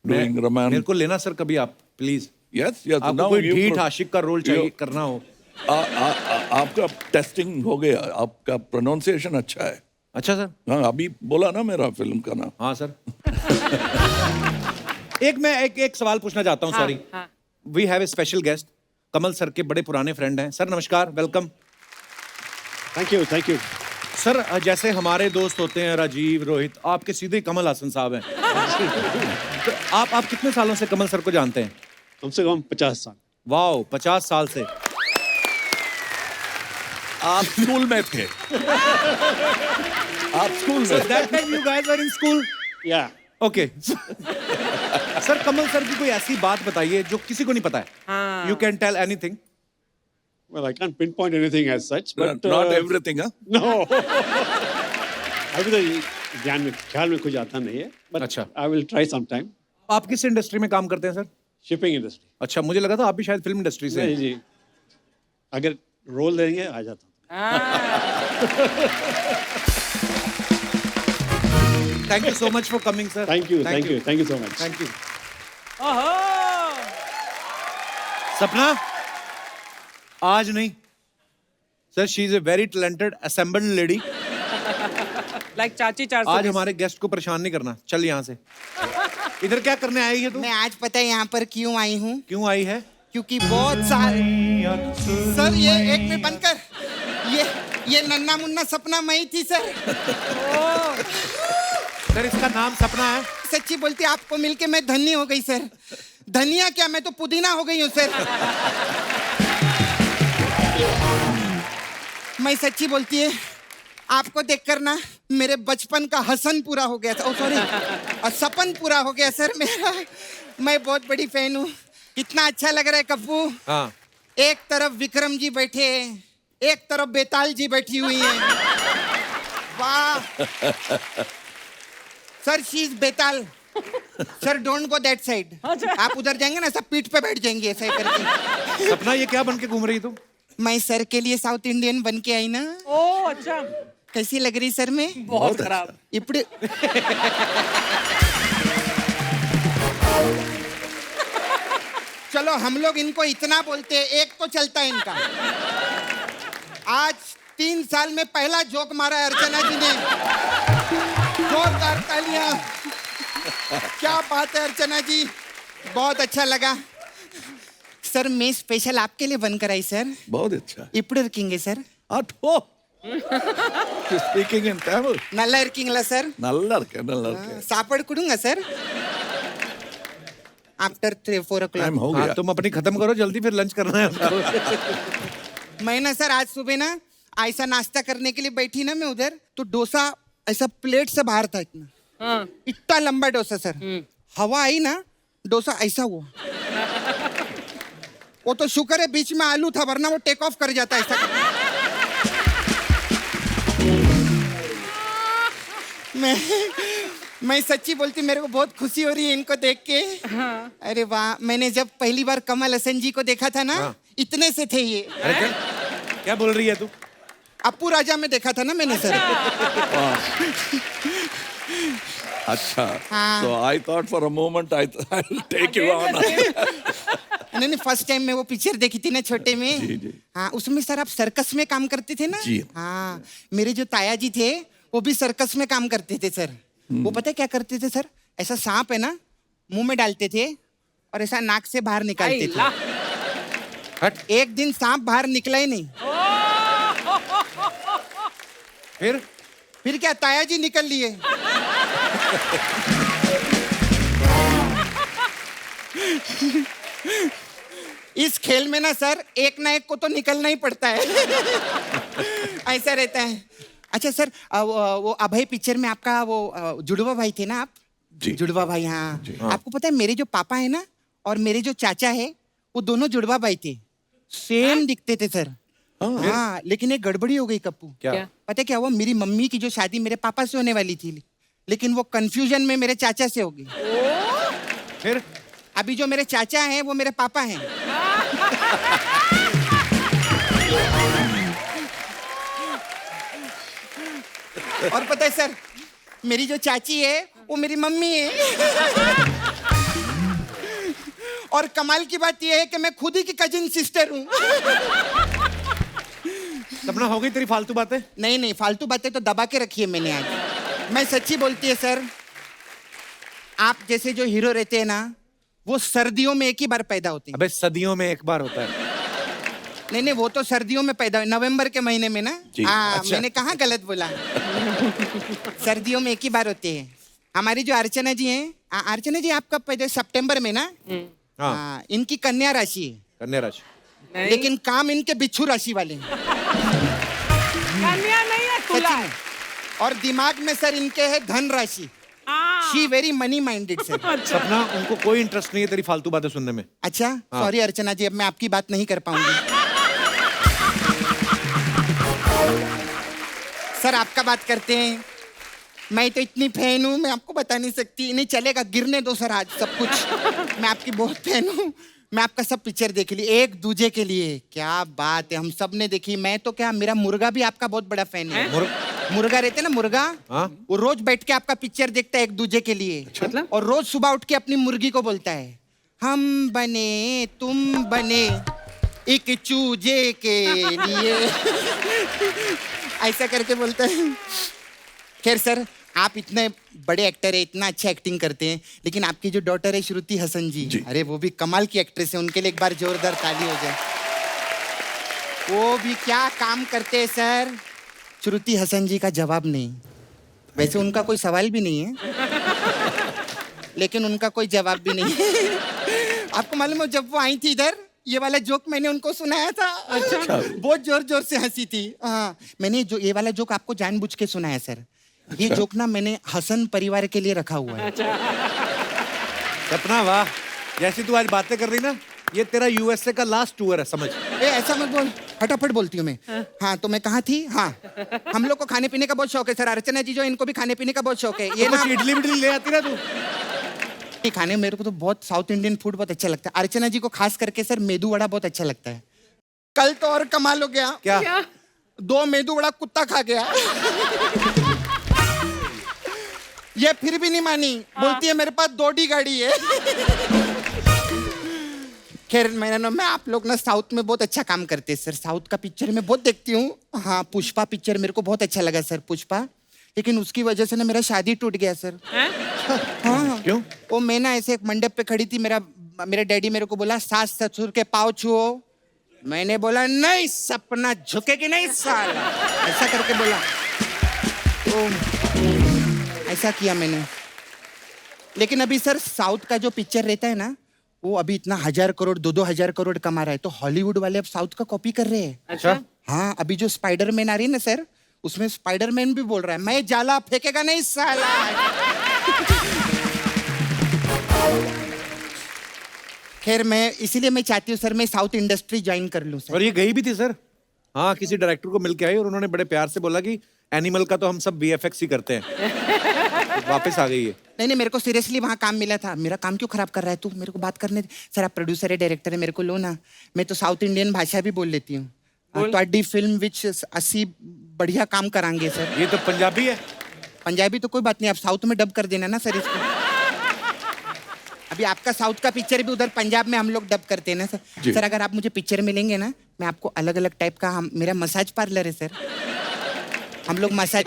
doing romance. मेरे को लेना सर कभी आप, प्लीज। Yes yes. आपको कोई ढीठ आशिक का रोल चाहिए करना हो। आपका टेस्टिंग हो गया, आपका प्रोनाउंसिएशन अच्छा है। अच्छा सर। हाँ, अभी बोला ना मेरा फिल्म का नाम। हाँ सर। एक सवाल पूछना चाहता हूँ, sorry. We have a special guest, Kamal sir के बड़े पुराने फ्रेंड हैं। सर नमस्कार, welcome. Thank you, thank you. Sir जैसे हमारे दोस्त होते हैं राजीव, रोहित, आपके सीधे कमल हासन साहब हैं। तो आप कितने सालों से कमल सर को जानते हैं? कम से कम 50 साल। वाओ, 50 साल से। आप स्कूल में थे। आप स्कूल में। That time you guys were in school? या ओके। सर कमल सर की कोई ऐसी बात बताइए जो किसी को नहीं पता है। You can tell anything. Well, I can't pinpoint anything as such, but Not everything, huh? No. अभी तो ध्यान में ख्याल में कुछ आता नहीं है, but अच्छा। I will try sometime. आप किस इंडस्ट्री में काम करते हैं सर? Shipping industry. अच्छा, मुझे लगा था आप भी शायद फिल्म इंडस्ट्री से नहीं हैं। जी, अगर रोल देंगे आ जाता हूँ. Thank you so much for coming sir. Thank you so much. Thank you. सपना आज नहीं sir, she is a very talented assembled lady. Like चाची 420। आज हमारे गेस्ट को परेशान नहीं करना, चल यहाँ से। इधर क्या करने आई है तू? मैं आज पता है यहाँ पर क्यों आई हूँ? क्यों आई है? क्योंकि बहुत सारे सर ये एक में बनकर ये नन्ना मुन्ना सपना मैं ही थी सर। सर इसका नाम सपना है। सच्ची बोलती आपको मिलके मैं धन्य हो गई सर। धनिया क्या, मैं तो पुदीना हो गई हूँ सर। मैं सच्ची बोलती है आपको देखकर ना मेरे बचपन का हसन पूरा हो गया था। ओ सॉरी, सपन पूरा हो गया सर मेरा। मैं बहुत बड़ी फैन हूँ। इतना अच्छा लग रहा है कप्पू। हाँ। एक तरफ विक्रम जी बैठे हैं, एक तरफ बेताल जी बैठी हुई हैं। वाह सर, शी इज बेताल। Sir don't go that side. आप उधर जाएंगे ना सब पीठ पे बैठ जाएंगे ऐसा ही करके। सपना ये क्या बन के घूम रही तू? मैं सर के लिए साउथ इंडियन बन के आई ना। ओह अच्छा, कैसी लग रही सर में? बहुत खराब। इपड़े चलो हम लोग इनको इतना बोलते हैं, एक तो चलता है इनका। आज 3 साल में पहला जोक मारा है अर्चना जी ने। जोरदार तालियां। क्या बात है अर्चना जी, बहुत अच्छा लगा सर। मैं स्पेशल आपके लिए बनकर आई सर। बहुत अच्छा। इपड़े रखेंगे sir? Oh, speaking in Tamil. நல்லா இருக்கீங்களா சார்? நல்லா இருக்கேன். சாப்பாடு கொடுங்க சாर आफ्टर 3-4 o'clock। टाइम हो हाँ, गया। तुम अपनी खत्म करो जल्दी, फिर लंच करना है। मैं ना सर आज सुबह ना ऐसा नाश्ता करने के लिए बैठी ना मैं उधर, तो डोसा ऐसा प्लेट से बाहर था इतना। इतना लंबा डोसा सर। हवा आई ना डोसा ऐसा हुआ। वो तो शुक्र है बीच में आलू था, वरना वो टेक ऑफ कर जाता ऐसा। मैं सच्ची बोलती मेरे को बहुत खुशी हो रही है इनको देख के। अरे वाह, मैंने जब पहली बार कमल हसन जी को देखा था ना, इतने से थे ये। अरे क्या बोल रही है तू? अप्पू राजा में देखा था ना मैंने सर। अच्छा। हाँ। So I thought for a moment I'll take you on. नहीं, फर्स्ट टाइम मैं वो पिक्चर देखी थी ना छोटे में। जी। हाँ, उसमें सर आप सर्कस में काम करते थे ना? जी। हाँ, मेरे जो ताया जी थे वो भी सर्कस में काम करते थे सर। वो पता है क्या करते थे सर? ऐसा सांप है ना मुंह में डालते थे और ऐसा नाक से बाहर निकालते थे। हट। एक दिन सांप बाहर निकला ही नहीं। फिर क्या ताया जी निकल लिए। इस खेल में ना सर एक ना एक को तो निकलना ही पड़ता है। ऐसा रहता है। अच्छा सर, वो अभय पिक्चर में आपका वो जुड़वा भाई थे ना आप? जी। जुड़वा भाई, हाँ। आपको पता है मेरे जो पापा है ना और मेरे जो चाचा है वो दोनों जुड़वा भाई थे। सेम दिखते थे सर। हाँ, लेकिन एक गड़बड़ी हो गई कप्पू। क्या? पता है क्या हुआ? मेरी मम्मी की जो शादी मेरे पापा से होने वाली थी, लेकिन वो कंफ्यूजन में मेरे चाचा से हो गई। फिर अभी जो मेरे चाचा हैं वो मेरे पापा हैं। और पता है सर, मेरी जो चाची है वो मेरी मम्मी है। और कमाल की बात यह है कि मैं खुद ही की कजिन सिस्टर हूँ। सपना हो गई तेरी फालतू बातें? नहीं, फालतू बातें तो दबा के रखी है मैंने आज। मैं सच्ची बोलती है सर, आप जैसे जो हीरो रहते हैं ना वो सर्दियों में एक ही बार पैदा होते हैं। अबे सदियों में एक बार होता है। नहीं, वो तो सर्दियों में पैदा हुए, नवंबर के महीने में ना। हाँ, अच्छा। मैंने कहाँ गलत बोला। सर्दियों में एक ही बार होते हैं। हमारी जो अर्चना जी हैं, अर्चना जी आप कब पैदा? सितंबर में ना। हाँ, इनकी कन्या राशि है। कन्या राशि। लेकिन काम इनके बिच्छू राशि वाले हैं। कन्या नहीं है, तुला सच्ची है। में। और दिमाग में सर इनके है धन राशि। She very money minded sir. सपना उनको कोई इंटरेस्ट नहीं है तेरी फालतू बातें सुनने में। अच्छा, सॉरी अर्चना जी, अब मैं आपकी बात नहीं कर पाऊंगी। सर आपका बात करते हैं। मैं तो इतनी फैन हूँ, मैं आपको बता नहीं सकती। नहीं चलेगा, गिरने दो सर आज सब कुछ। मैं आपकी बहुत फैन हूँ। मैं आपका सब पिक्चर देख ली, एक दूजे के लिए। क्या बात है, हम सब ने देखी। मैं तो क्या, मेरा मुर्गा भी आपका बहुत बड़ा फैन है। मुर्गा रहते ना, मुर्गा, हाँ? वो रोज बैठ के आपका पिक्चर देखता है एक दूजे के लिए। मतलब? और रोज सुबह उठ के अपनी मुर्गी को बोलता है, हम बने तुम बने एक चूजे के लिए। ऐसा करके बोलता है। खैर सर, आप इतने बड़े एक्टर है, इतना अच्छा एक्टिंग करते हैं, लेकिन आपकी जो डॉटर है श्रुति हसन जी, अरे वो भी कमाल की एक्ट्रेस है। उनके लिए एक बार जोरदार ताली हो जाए। वो भी क्या काम करते हैं सर। श्रुति हसन जी का जवाब नहीं। वैसे उनका कोई सवाल भी नहीं है, लेकिन उनका कोई जवाब भी नहीं है। आपको मालूम है, जब वो आई थी इधर, ये वाला जोक मैंने उनको सुनाया था। अच्छा। बहुत जोर जोर से हंसी थी। हाँ, मैंने जो ये वाला जोक आपको जानबूझ के सुनाया सर। ये जोक ना मैंने हसन परिवार के लिए रखा हुआ है। सपना वाह, जैसी तू आज बातें कर रही ना, ये तेरा यूएसए का लास्ट टूर है, समझ। ए ऐसा मत बोल, फटाफट बोलती हूँ मैं। हाँ तो मैं कहाँ थी। हाँ, हम लोग को खाने पीने का बहुत शौक है सर। अर्चना जी जो, इनको भी खाने पीने का बहुत शौक है। ये ना इडली विडली ले आती ना तू। ये खाने, मेरे को तो बहुत साउथ इंडियन फूड बहुत अच्छा लगता है। अर्चना जी को खास करके सर मेदू वड़ा बहुत अच्छा लगता है। कल तो और कमाल हो गया। क्या? 2 मेदू वड़ा कुत्ता खा गया। ये फिर भी नहीं मानी, बोलती है मेरे पास 2D गाड़ी है। खैर मैं आप लोग ना साउथ में बहुत अच्छा काम करते हैं सर। साउथ का पिक्चर मैं बहुत देखती हूँ। हाँ, पुष्पा पिक्चर मेरे को बहुत अच्छा लगा सर, पुष्पा। लेकिन उसकी वजह से ना मेरा शादी टूट गया सर। हाँ। क्यों? वो मैं ना ऐसे एक मंडप पे खड़ी थी, मेरा डैडी मेरे को बोला सास ससुर के पाँव छुओ। मैंने बोला नहीं, सपना झुकेगी नहीं साला, ऐसा करके बोला। तो ऐसा किया मैंने। लेकिन अभी सर साउथ का जो पिक्चर रहता है ना, वो अभी इतना 1000 करोड़ 2-2 हजार करोड़ कमा रहा है, तो हॉलीवुड वाले अब साउथ का कॉपी कर रहे हैं। अच्छा। हाँ, अभी जो स्पाइडरमैन आ रही है ना सर, उसमें स्पाइडरमैन भी बोल रहा है, मैं जाला फेंकेगा नहीं साला। खैर मैं इसीलिए मैं चाहती हूँ सर, मैं साउथ इंडस्ट्री ज्वाइन कर लूँ सर। और ये गई भी थी सर। हाँ, किसी डायरेक्टर को मिल के आई और उन्होंने बड़े प्यार से बोला कि एनिमल का तो हम सब VFX ही करते हैं। तो वापस आ गई है। नहीं, मेरे को सीरियसली वहाँ काम मिला था। मेरा काम क्यों खराब कर रहा है तू? मेरे को बात करने दे। सर आप प्रोड्यूसर है, डायरेक्टर है, मेरे को लो ना। मैं तो साउथ इंडियन भाषा भी बोल लेती हूँ। तो फिल्म विच 80 बढ़िया काम करांगे सर। ये तो पंजाबी है। पंजाबी तो कोई बात नहीं, आप साउथ में डब कर देना ना सर इसको। अभी आपका साउथ का पिक्चर भी उधर पंजाब में हम लोग डब करते हैं ना सर। सर अगर आप मुझे पिक्चर में लेंगे ना, मैं आपको अलग अलग टाइप का, मेरा मसाज पार्लर है सर, हम लोग मसाज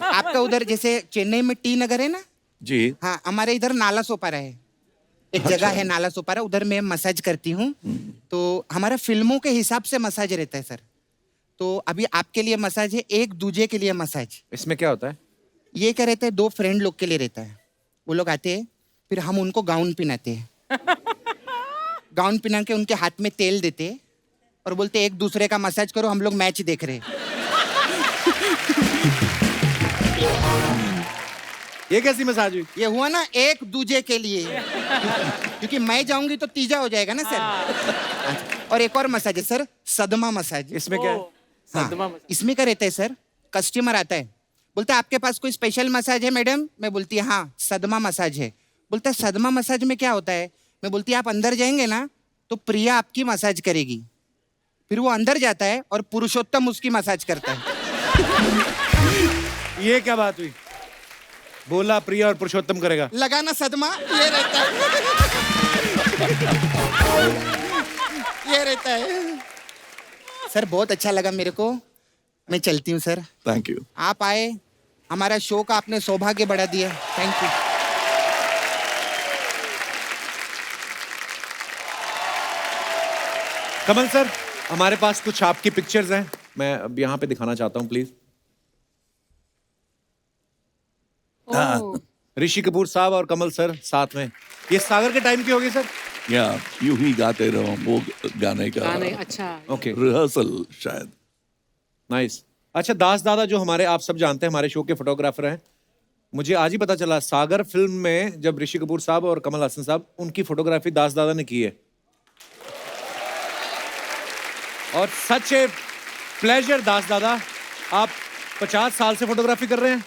आपका उधर जैसे चेन्नई में टी नगर है ना जी, हाँ, हमारे इधर नाला सोपारा है, एक जगह है नाला सोपारा, उधर मैं मसाज करती हूँ। तो हमारा फिल्मों के हिसाब से मसाज रहता है सर। तो अभी आपके लिए मसाज है, एक दूजे के लिए मसाज। इसमें क्या होता है? ये क्या रहता है, 2 फ्रेंड लोग के लिए रहता है। वो लोग आते हैं, फिर हम उनको गाउन पहनाते हैं। गाउन पहना के उनके हाथ में तेल देते हैं और बोलते हैं एक दूसरे का मसाज करो, हम लोग मैच देख रहे हैं। ये कैसी मसाज हुई? ये हुआ ना एक दूजे के लिए, क्योंकि मैं जाऊंगी तो तीजा हो जाएगा ना सर। और एक और मसाज है सर, सदमा मसाज। इसमें क्या है? हाँ, इसमें क्या रहता है सर, कस्टमर आता है, बोलता है आपके पास कोई स्पेशल मसाज है मैडम? मैं बोलती है हाँ, सदमा मसाज है। बोलता है सदमा मसाज में क्या होता है? मैं बोलती है आप अंदर जाएंगे ना तो प्रिया आपकी मसाज करेगी। फिर वो अंदर जाता है और पुरुषोत्तम उसकी मसाज करता है। ये क्या बात हुई? बोला प्रिया और पुरुषोत्तम करेगा। लगाना सदमा, ये रहता है। ये रहता है सर। बहुत अच्छा लगा मेरे को, मैं चलती हूँ सर। Thank you. आप आए, हमारा शो का आपने सौभाग्य बढ़ा दिया, थैंक यू। कमल सर, हमारे पास कुछ आपकी पिक्चर्स हैं, मैं अब यहाँ पे दिखाना चाहता हूँ प्लीज। ऋषि कपूर साहब और कमल सर साथ में। ये सागर के टाइम की होगी सर? या यूं ही गाते रहो, वो गाने का अच्छा। ओके, रिहर्सल शायद। नाइस। अच्छा, दास दादा जो हमारे, आप सब जानते हैं, हमारे शो के फोटोग्राफर हैं। मुझे आज ही पता चला सागर फिल्म में जब ऋषि कपूर साहब और कमल हासन साहब, उनकी फोटोग्राफी दास दादा ने की है। और सच ए प्लेजर दास दादा आप 50 साल से फोटोग्राफी कर रहे हैं,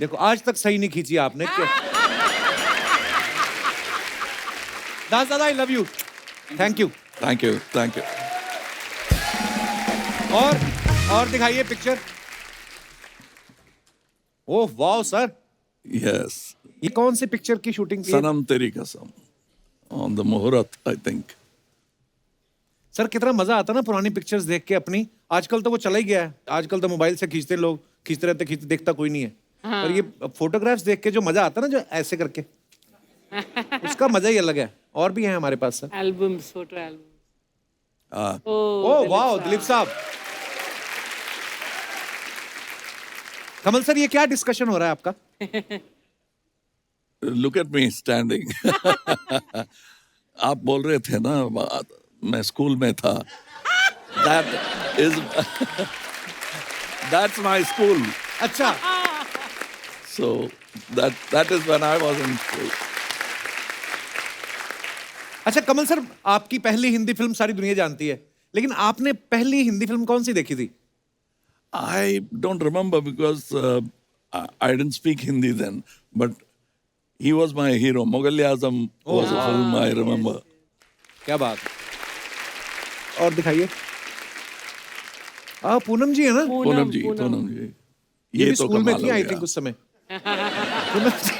देखो आज तक सही नहीं खींची आपने। दादा I love you, thank you. Thank you, thank you. और दिखाइए पिक्चर। ओह वाह सर, यस, ये कौन सी पिक्चर की शूटिंग की है? सनम तेरी कसम, ऑन द मुहूर्त आई थिंक। सर कितना मजा आता ना पुरानी पिक्चर्स देख के अपनी। आजकल तो वो चला ही गया है, आजकल तो मोबाइल से खींचते लोग, खींचते रहते देखता कोई नहीं है। पर ये फोटोग्राफ्स देख के जो मजा आता ना, जो ऐसे करके, उसका मजा ही अलग है। और भी है हमारे पास सर एल्बम्स, फोटो एल्बम। ओह वाह दिलीप साहब। कमल सर, ये क्या डिस्कशन हो रहा है आपका? Look at me standing. आप बोल रहे थे ना मैं स्कूल में था, that's my school. अच्छा, So that is when I was in school. अच्छा कमल सर, आपकी पहली हिंदी फिल्म सारी दुनिया जानती है, लेकिन आपने पहली हिंदी फिल्म कौन सी देखी थी? I don't remember because I didn't speak Hindi then, but he was my hero. Mughal-e-Azam was a film I remember. क्या बात। और दिखाइए। पूनम जी है ना? पूनम जी, पूनम जी। ये भी तो स्कूल में कमाल थी हो आई गया। थिंक उस समय। पूनम जी,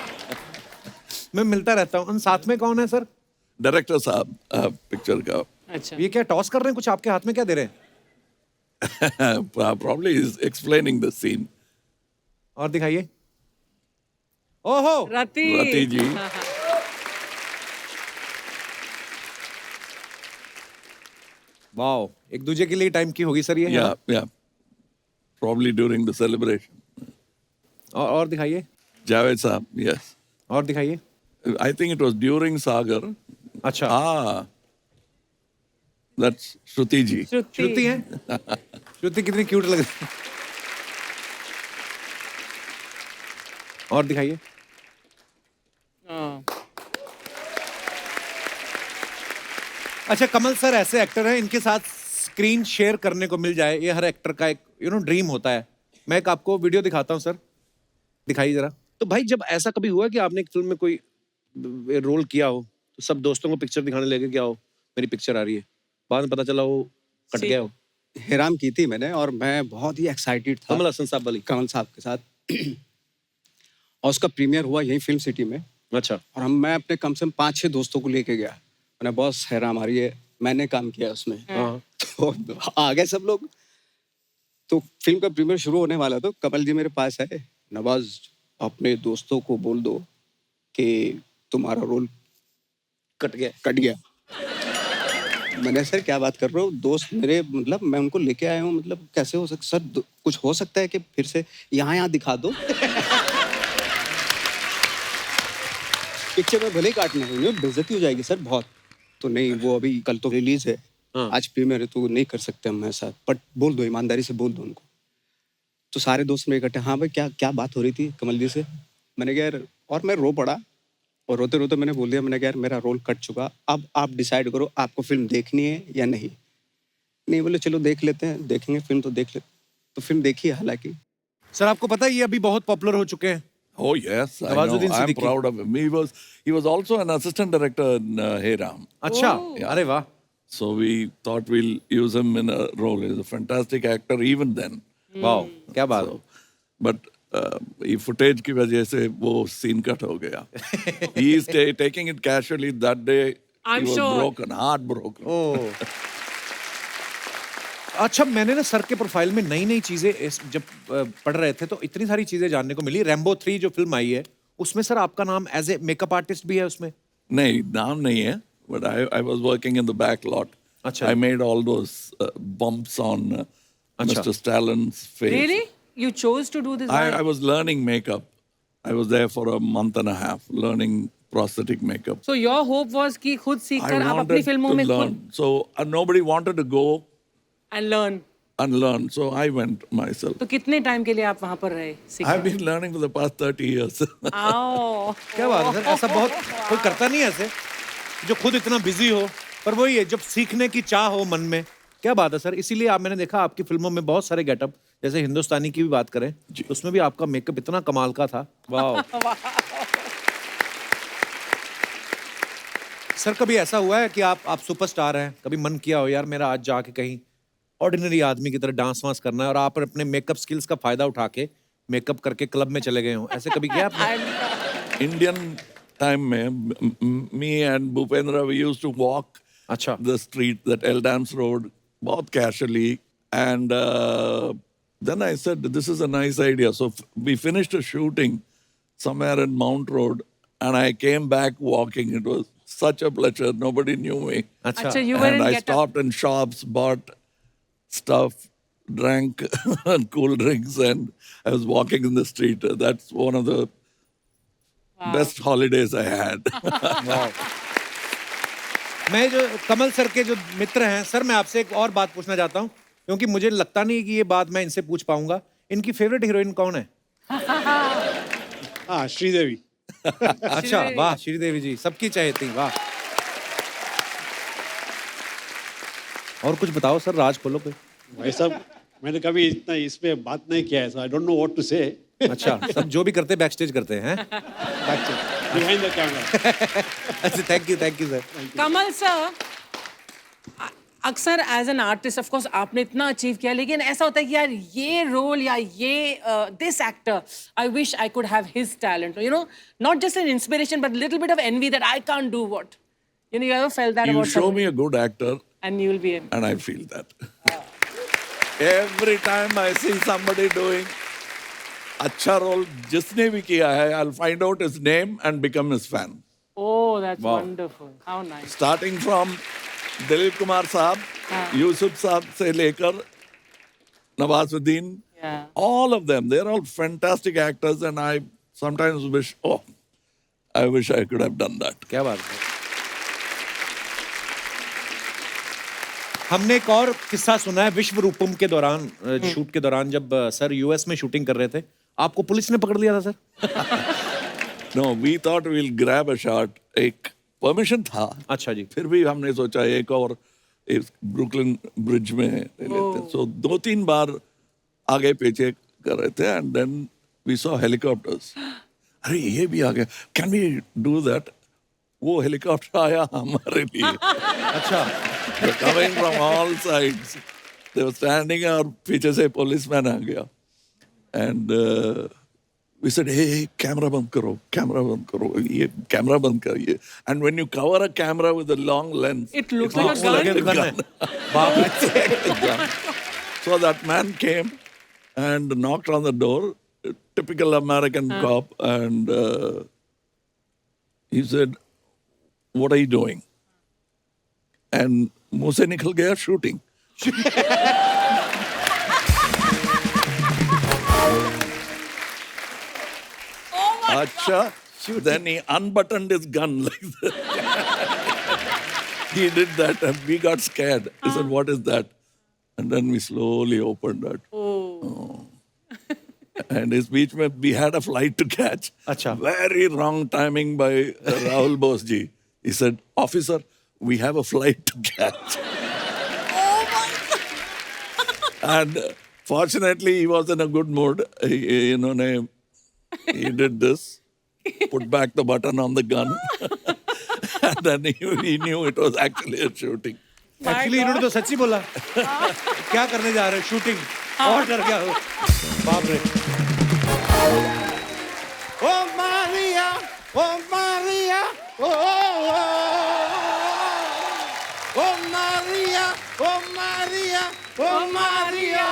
मैं मिलता रहता हूँ। उन साथ में कौन है सर? डायरेक्टर साहब पिक्चर का। अच्छा, ये क्या टॉस कर रहे हैं कुछ आपके हाथ में, क्या दे रहे हैं? Probably is explaining the scene. और दिखाइए। ओहो, रति जी। वाओ, एक दूसरे के लिए टाइम की होगी सर ये। Yeah. Probably during the celebration. और दिखाइए। Javed साहब, yes. और दिखाइए। I think it was during Sagar. अच्छा, That's Shruti ji. श्रुति है। श्रुति कितनी क्यूट लग रही है। और दिखाइए। अच्छा कमल सर ऐसे एक्टर हैं, इनके साथ स्क्रीन शेयर करने को मिल जाए, ये हर एक्टर का एक ड्रीम होता है। मैं एक आपको वीडियो दिखाता हूँ सर, दिखाइए जरा। तो भाई जब ऐसा कभी हुआ कि आपने एक फिल्म में कोई रोल किया हो, तो सब दोस्तों को पिक्चर दिखाने लगे, क्या हो मेरी पिक्चर आ रही है, बाद में पता चला वो कट गया हो? हेराम की थी मैंने, और मैं बहुत ही एक्साइटेड था कमल हसन साहब वाली? कमल साहब के साथ। और उसका प्रीमियर हुआ यहीं फिल्म सिटी में। अच्छा, और मैं अपने कम से कम 5-6 दोस्तों को लेके गया। मैंने बॉस हैराम आ रही है, मैंने काम किया उसमें। तो आ गए सब लोग। तो फिल्म का प्रीमियर शुरू होने वाला, तो कमल जी मेरे पास आए, नवाज अपने दोस्तों को बोल दो कि तुम्हारा रोल कट गया। कट गया। मैंने सर क्या बात कर रहे हो, दोस्त मेरे, मतलब मैं उनको लेके आया हूँ, मतलब कैसे हो सकता सर, कुछ हो सकता है कि फिर से यहाँ दिखा दो। पिक्चर में भले ही काटना है, बेइज्जती हो जाएगी सर बहुत। तो नहीं, वो अभी कल तो रिलीज है, आज प्रीमियर है, तो नहीं कर सकते हम ऐसा, बट बोल दो, ईमानदारी से बोल दो उनको। तो सारे दोस्त मेरे इकट्ठे, हाँ भाई क्या बात हो रही थी कमल जी से? मैंने कहा यार, और मैं रो पड़ा, और रोते रोते मैंने बोल दिया, मैंने कहा यार मेरा रोल कट चुका, अब आप डिसाइड करो आपको फिल्म देखनी है या नहीं। नहीं बोले चलो देख लेते हैं, देखेंगे फिल्म तो देख ले। तो फिल्म देखी हालांकि। सर आपको पता है ये अभी बहुत पॉपुलर हो चुके हैं। Oh yes, I know. Nawazuddin I'm Siddiqui. proud of him. He was also an assistant director in Hey Ram. अच्छा, अरे वाह। So we thought we'll use him in a role. He's a fantastic actor even then. वाह, क्या बात। So, but ये footage की वजह से वो scene cut हो गया. He is taking it casually that day. I'm he was sure. broken, heartbroken. ओह, अच्छा मैंने ना सर के प्रोफाइल में नई नई चीजें जब पढ़ रहे थे तो इतनी सारी चीजें जानने को मिली। रैम्बो 3 जो फिल्म आई है उसमें सर आपका नाम एज ए मेकअप आर्टिस्ट भी है उसमें? नहीं, नाम नहीं है, but I was working in the back lot. अच्छा। I made all those bumps on अच्छा। Mr. Stallin's face. Really? You chose to do this? I was learning makeup. I was there for a month and a half learning prosthetic makeup. So your hope was कि खुद सीख I कर आप अपनी wanted फिल्मों to में learn. खुद So nobody wanted to go and learn. and learn. So I went myself. तो कितने टाइम के लिए आप वहाँ पर रहे? I've been learning for the past 30 years. आओ। क्या बात है सर, ऐसा बहुत कोई करता नहीं है ऐसे जो खुद इतना बिजी हो, पर वही है जब सीखने की चाह हो मन में। क्या बात है सर, इसीलिए आप, मैंने देखा आपकी फिल्मों में बहुत सारे गेटअप जैसे हिंदुस्तानी की भी बात करें तो उसमें भी आपका मेकअप इतना कमाल का था। वाह। सर कभी ऐसा हुआ है कि आप सुपरस्टार हैं, कभी मन किया हो यार मेरा आज जाके कहीं ऑर्डिनरी आदमी की तरह डांस वांस करना है और आप अपने मेकअप स्किल्स का फायदा उठा के मेकअप करके क्लब में चले गए हो, ऐसे कभी किया आपने? इंडियन टाइम में me and Bhupendra we used to walk अच्छा the street, that Eldams Road, बहुत casually, and then I said this is a nice idea. So we finished a shooting somewhere in Mount Road, and I came back walking. It was such a pleasure. Nobody knew me. अच्छा Acha, you were And in I get up. stopped in shops, bought stuff, drank cool drinks, and I was walking in the street. That's one of the best holidays I had. मैं जो कमल sir के जो मित्र हैं sir, मैं आपसे एक और बात पूछना चाहता हूँ क्योंकि मुझे लगता नहीं कि ये बात मैं इनसे पूछ पाऊंगा। इनकी फेवरेट हीरोइन कौन है? हाँ, श्रीदेवी। अच्छा वाह, श्रीदेवी जी सबकी चहेती, वाह। और कुछ बताओ सर, राज खोलो कोई। भाई साहब मैंने कभी इतना इस पे बात नहीं किया है, so I don't know what to say. अच्छा, सब जो भी करते हैं बैक स्टेज करते हैं। Behind the camera. अच्छा, thank you sir. Kamal sir, अक्सर as an artist of course आपने इतना अचीव किया, लेकिन ऐसा होता है कि यार ये रोल या ये this actor, I wish I could have his talent, you know, not just an inspiration but little bit of envy that I can't do what, you know, you ever felt that You about show me a good actor, and you will be in. and I feel that. Every time I see somebody doing अच्छा role जिसने भी किया है, I'll find out his name and become his fan. Oh, that's Wow. wonderful. How nice. Starting from Dilip Kumar साहब, यूसुफ साहब से लेकर Nawazuddin, Yeah. all of them, they're all fantastic actors, and I sometimes wish, I wish I could have done that. क्या बात है। हमने एक और किस्सा सुना है विश्व रूपम के दौरान, शूट के दौरान जब सर यूएस में शूटिंग कर रहे थे, आपको पुलिस ने पकड़ लिया था sir? No, we thought we'll grab a shot. एक परमिशन था, अच्छा जी। फिर भी हमने सोचा एक और ब्रुकलिन ब्रिज में ले लेते। सो 2-3 बार आगे पीछे कर रहे थे, and then we saw helicopters. अरे ये भी आ गया, कैन वी डू दैट? वो हेलीकॉप्टर आया हमारे लिए। अच्छा, coming from all sides, they were standing, और पीछे से पुलिसमैन आ गया, and we said, hey, camera band karo, ye camera band kariye. And when you cover a camera with a long lens, It looks like a gun. gun. So that man came and knocked on the door, typical American cop, and he said, what are you doing? And मुंह से निकल गया shooting. Acha. Then he unbuttoned his gun like that. He did that, and we got scared. He said, what is that? And then we slowly opened that. Oh. And his beach mein, we had a flight to catch. Acha. Very wrong timing by Rahul Bose ji. He said, officer, we have a flight to catch. And fortunately, he was in a good mood. He did this, put back the button on the gun, and then he knew it was actually a shooting. Actually इन्होंने तो सच्ची बोला। क्या करने जा रहे हो? Shooting. और डर गया हो। बाप रे। Oh Maria, oh Maria, oh Maria, oh Maria, oh Maria.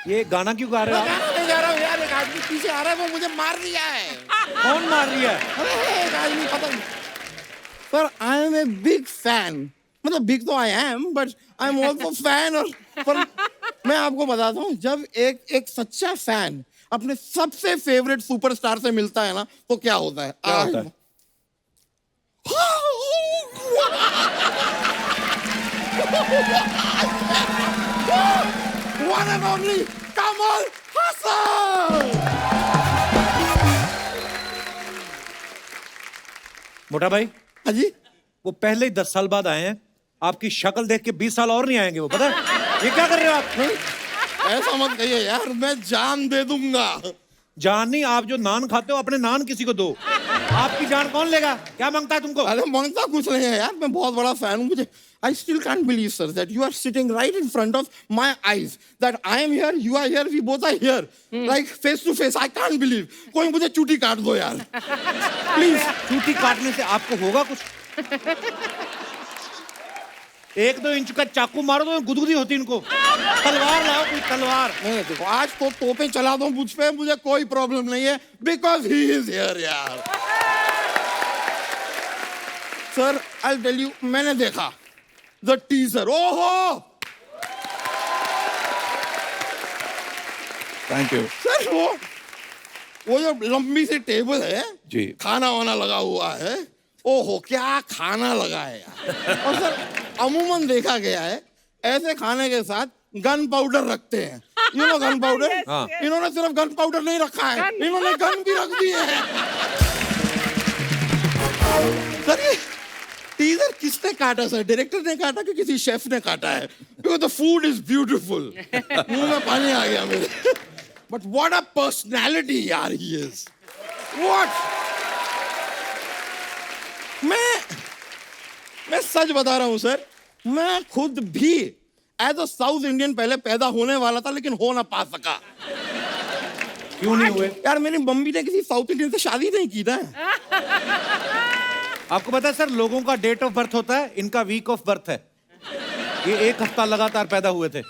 ये गाना क्यों गा रहे हो आप? गाना नहीं गा रहा हूँ यार, एक आदमी पीछे आ रहा है, वो मुझे मार दिया है। कौन मार रही है? अरे एक आदमी पता नहीं। Sir, I am a big fan. मतलब बिग तो I am, but I am also fan. और पर मैं आपको बताता हूँ, जब एक सच्चा फैन अपने सबसे फेवरेट सुपरस्टार से मिलता है ना, तो क्या होता है? क्या होता है? One and only Kamal Haasan! मोटा भाई, हाँ जी? वो पहले ही 10 साल बाद आए हैं। आपकी शक्ल देख के 20 साल और नहीं आएंगे वो, पता है? ये क्या कर रहे हो आप? नहीं ऐसा मत कहिए यार, मैं जान दे दूंगा। जान नहीं, आप जो नान खाते हो अपने नान किसी को दो। आपकी जान कौन लेगा? क्या मांगता है तुमको? अरे मांगता कुछ नहीं है यार, मैं बहुत बड़ा फैन हूँ। मुझे I still can't believe, sir, that you are sitting right in front of my eyes. That I am here, you are here, we both are here, like face to face. I can't believe. कोई मुझे चूटी काट दो यार, please. चूटी काटने से आपको होगा कुछ? 1-2 इंच का चाकू मारो तो गुदगुदी होती इनको। तलवार लाओ, कोई तलवार। नहीं देखो, आज तो तोपे चला दो मुझ पे, मुझे कोई प्रॉब्लम नहीं है, because he is here यार। Sir, I'll tell you, मैंने देखा the teaser. ओहो! Thank you. सर वो जो लंबी सी टेबल है जी। खाना वाना लगा हुआ है, ओहो क्या खाना लगा है यार। और सर अमूमन देखा गया है ऐसे खाने के साथ गन पाउडर रखते हैं, यू नो गन पाउडर। इन्होंने सिर्फ गन पाउडर नहीं रखा है, इन्होंने गन भी रख दी है। सर ये टीजर किसने काटा सर? डायरेक्टर ने काटा कि किसी शेफ ने काटा है? Because the food is beautiful. मुंह में पानी आ गया मेरे। बट व्हाट अ पर्सनालिटी यार ही इज। व्हाट, मैं सच बता रहा हूं सर, मैं खुद भी एज अ साउथ इंडियन पहले पैदा होने वाला था, लेकिन हो ना पा सका। क्यों नहीं हुए? यार मेरी मम्मी ने किसी साउथ इंडियन से शादी नहीं की ना। आपको पता है सर, लोगों का डेट ऑफ बर्थ होता है, इनका वीक ऑफ बर्थ है। ये 1 हफ्ता लगातार पैदा हुए थे।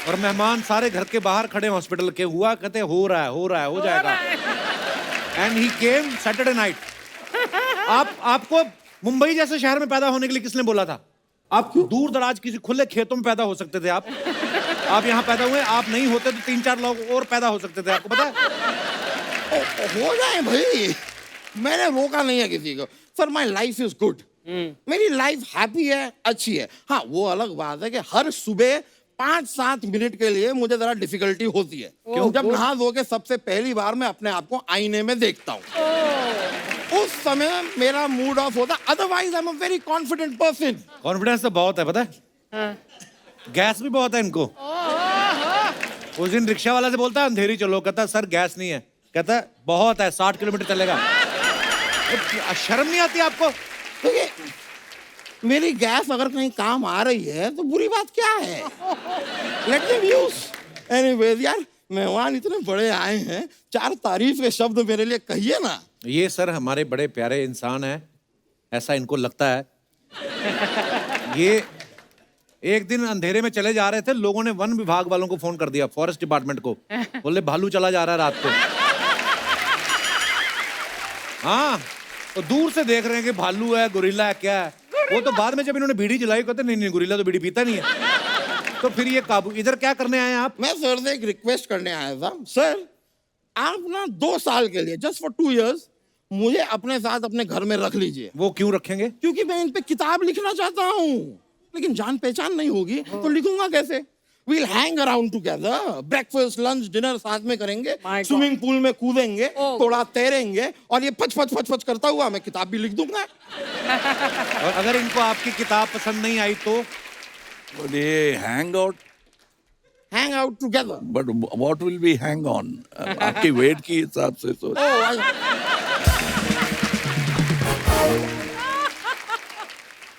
और मेहमान सारे घर के बाहर खड़े हॉस्पिटल के, हुआ कहते हो रहा है, हो जाएगा। And he came Saturday night. आपको मुंबई जैसे शहर में पैदा होने के लिए किसने बोला था? आप दूर दराज किसी खुले खेतों में पैदा हो सकते थे। आप यहाँ पैदा हुए, आप नहीं होते तो 3-4 लोग और पैदा हो सकते थे। आपको पता है? हो जाए भाई, मैंने रोका नहीं है किसी को। Sir my life is good, मेरी लाइफ हैप्पी है, अच्छी है। हाँ वो अलग बात है कि हर सुबह 5-7 मिनट के लिए मुझे जरा डिफिकल्टी होती है। क्यों? जब नहा धो के सबसे पहली बार मैं अपने आप को आईने में देखता हूँ, उस समय मेरा मूड ऑफ होता। Otherwise I am a very confident person. Confidence तो बहुत है, पता है? गैस भी बहुत है इनको। उस दिन रिक्शा वाला से बोलता है अंधेरी चलो, कहता सर गैस नहीं है, कहता है बहुत है 60 किलोमीटर चलेगा। शर्म नहीं आती आपको? देखिए मेरी गैस अगर कहीं काम आ रही है तो बुरी बात क्या है? Let them use. एनीवेज यार, मेहमान इतने बड़े आए हैं, 4 तारीफ के शब्द मेरे लिए कहिए ना। ये सर हमारे बड़े प्यारे इंसान हैं, ऐसा इनको लगता है। ये एक दिन अंधेरे में चले जा रहे थे, लोगों ने वन विभाग वालों को फोन कर दिया, फॉरेस्ट डिपार्टमेंट को, बोले भालू चला जा रहा है रात को। हाँ, तो दूर से देख रहे हैं कि भालू है, गोरिल्ला है, क्या है। वो तो बाद में जब इन्होंने बीड़ी जलाई, कहते नहीं गोरिल्ला तो बीड़ी पीता नहीं है। तो फिर ये काबू। इधर क्या करने आए हैं आप? मैं सर से एक रिक्वेस्ट करने आया था। सर आप ना 2 साल के लिए, जस्ट फॉर 2 years, मुझे अपने साथ अपने घर में रख लीजिए। वो क्यों रखेंगे? क्योंकि मैं इन पे किताब लिखना चाहता हूँ, लेकिन जान पहचान नहीं होगी तो लिखूंगा कैसे? We'll hang around together, breakfast, lunch, dinner साथ में करेंगे, स्विमिंग पूल में कूदेंगे, थोड़ा तैरेंगे, और ये फच करता हुआ मैं किताब भी लिख दूंगा। और अगर इनको आपकी किताब पसंद नहीं आई तो? ये hang out together. But what will be hang on? आपकी वेट के हिसाब से तो।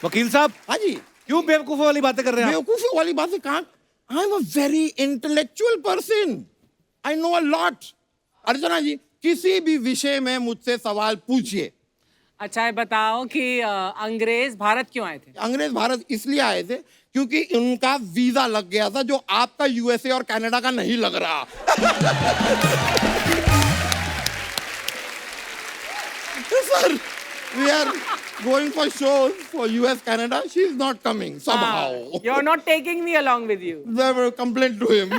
वकील साहब, हाँ जी, क्यों बेवकूफों वाली बातें कर रहे हैं आप? बेवकूफी वाली बातें कहाँ? I am a very intellectual person, I know a lot. Archana ji, किसी भी विषय में मुझसे सवाल पूछिए। अच्छा, ये बताओ कि अंग्रेज भारत क्यों आए थे? अंग्रेज भारत इसलिए आए थे क्योंकि उनका वीजा लग गया था, जो आपका यूएसए और कनाडा का नहीं लग रहा। Sir, we are going for shows for US, Canada. She's not coming somehow. You're not taking me along with you. They were complaint to him.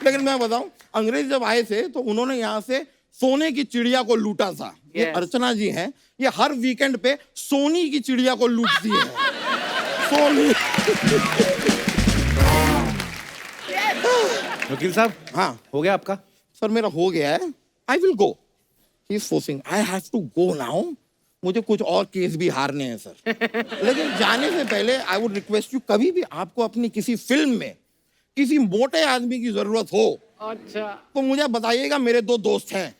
लेकिन मैं बताऊं, अंग्रेज जब आए थे तो उन्होंने यहाँ से सोने की चिड़िया को लूटा था। ये अर्चना जी हैं, ये हर वीकेंड पे सोनी की चिड़िया को लूटती है। सोनी। वकील साहब, हाँ हो गया आपका? सर मेरा हो गया है। I will go. He's forcing. I have to go now. मुझे कुछ और केस भी हारने हैं सर। लेकिन जाने से पहले आई वुड रिक्वेस्ट यू, कभी भी आपको अपनी किसी फिल्म में किसी मोटे आदमी की जरूरत हो अच्छा तो मुझे बताइएगा, मेरे 2 दोस्त हैं।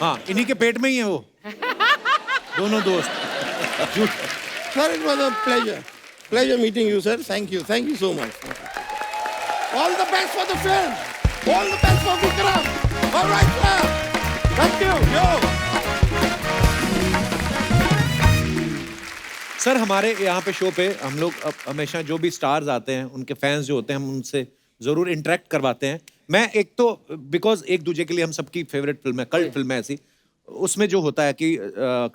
हाँ, इन्हीं के पेट में ही है वो दोनों दोस्त। Sir, it was a pleasure meeting you sir. Thank you so much. All the best for the film, all the best for Vikram. Alright sir, thank you. Yo sir, हमारे यहाँ पे शो पे हम लोग हमेशा जो भी स्टार्स आते हैं उनके फैंस जो होते हैं हम उनसे जरूर इंटरेक्ट करवाते हैं। मैं एक तो बिकॉज एक दूसरे के लिए हम सबकी फेवरेट फिल्म है, कल्ट फिल्म है ऐसी, उसमें जो होता है कि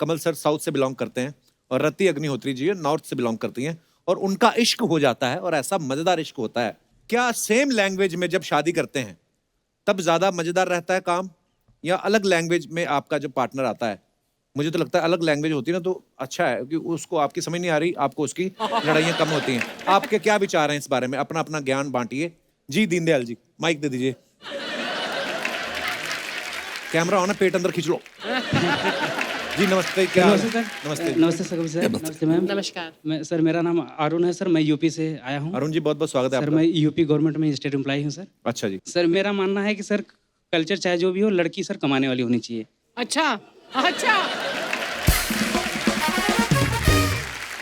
कमल सर साउथ से बिलोंग करते हैं और रति अग्निहोत्री जी नॉर्थ से बिलोंग करती हैं और उनका इश्क हो जाता है और ऐसा मजेदार इश्क होता है। क्या सेम लैंग्वेज में जब शादी करते हैं तब ज्यादा मजेदार रहता है काम, या अलग लैंग्वेज में आपका जो पार्टनर आता है? मुझे तो लगता है अलग लैंग्वेज होती है ना तो अच्छा है, क्योंकि उसको आपकी समझ नहीं आ रही, आपको उसकी लड़ाइयाँ कम होती हैं। आपके क्या विचार हैं इस बारे में? अपना अपना ज्ञान बांटिए। जी दीनदयाल जी, माइक दे दीजिए। कैमरा ऑन है, पेट अंदर खींच लो। जी नमस्ते। क्या हाल है? नमस्ते। नमस्ते सर। नमस्ते मैम। नमस्कार। मैं सर, मेरा नाम अरुण है सर, मैं यूपी से आया हूँ। अरुण जी, बहुत बहुत स्वागत है सर, आपका। मैं यूपी गवर्नमेंट में स्टेट एम्प्लॉय हूँ सर। अच्छा जी। सर, मेरा मानना है कि सर कल्चर चाहे जो भी हो, लड़की सर कमाने वाली होनी चाहिए। अच्छा अच्छा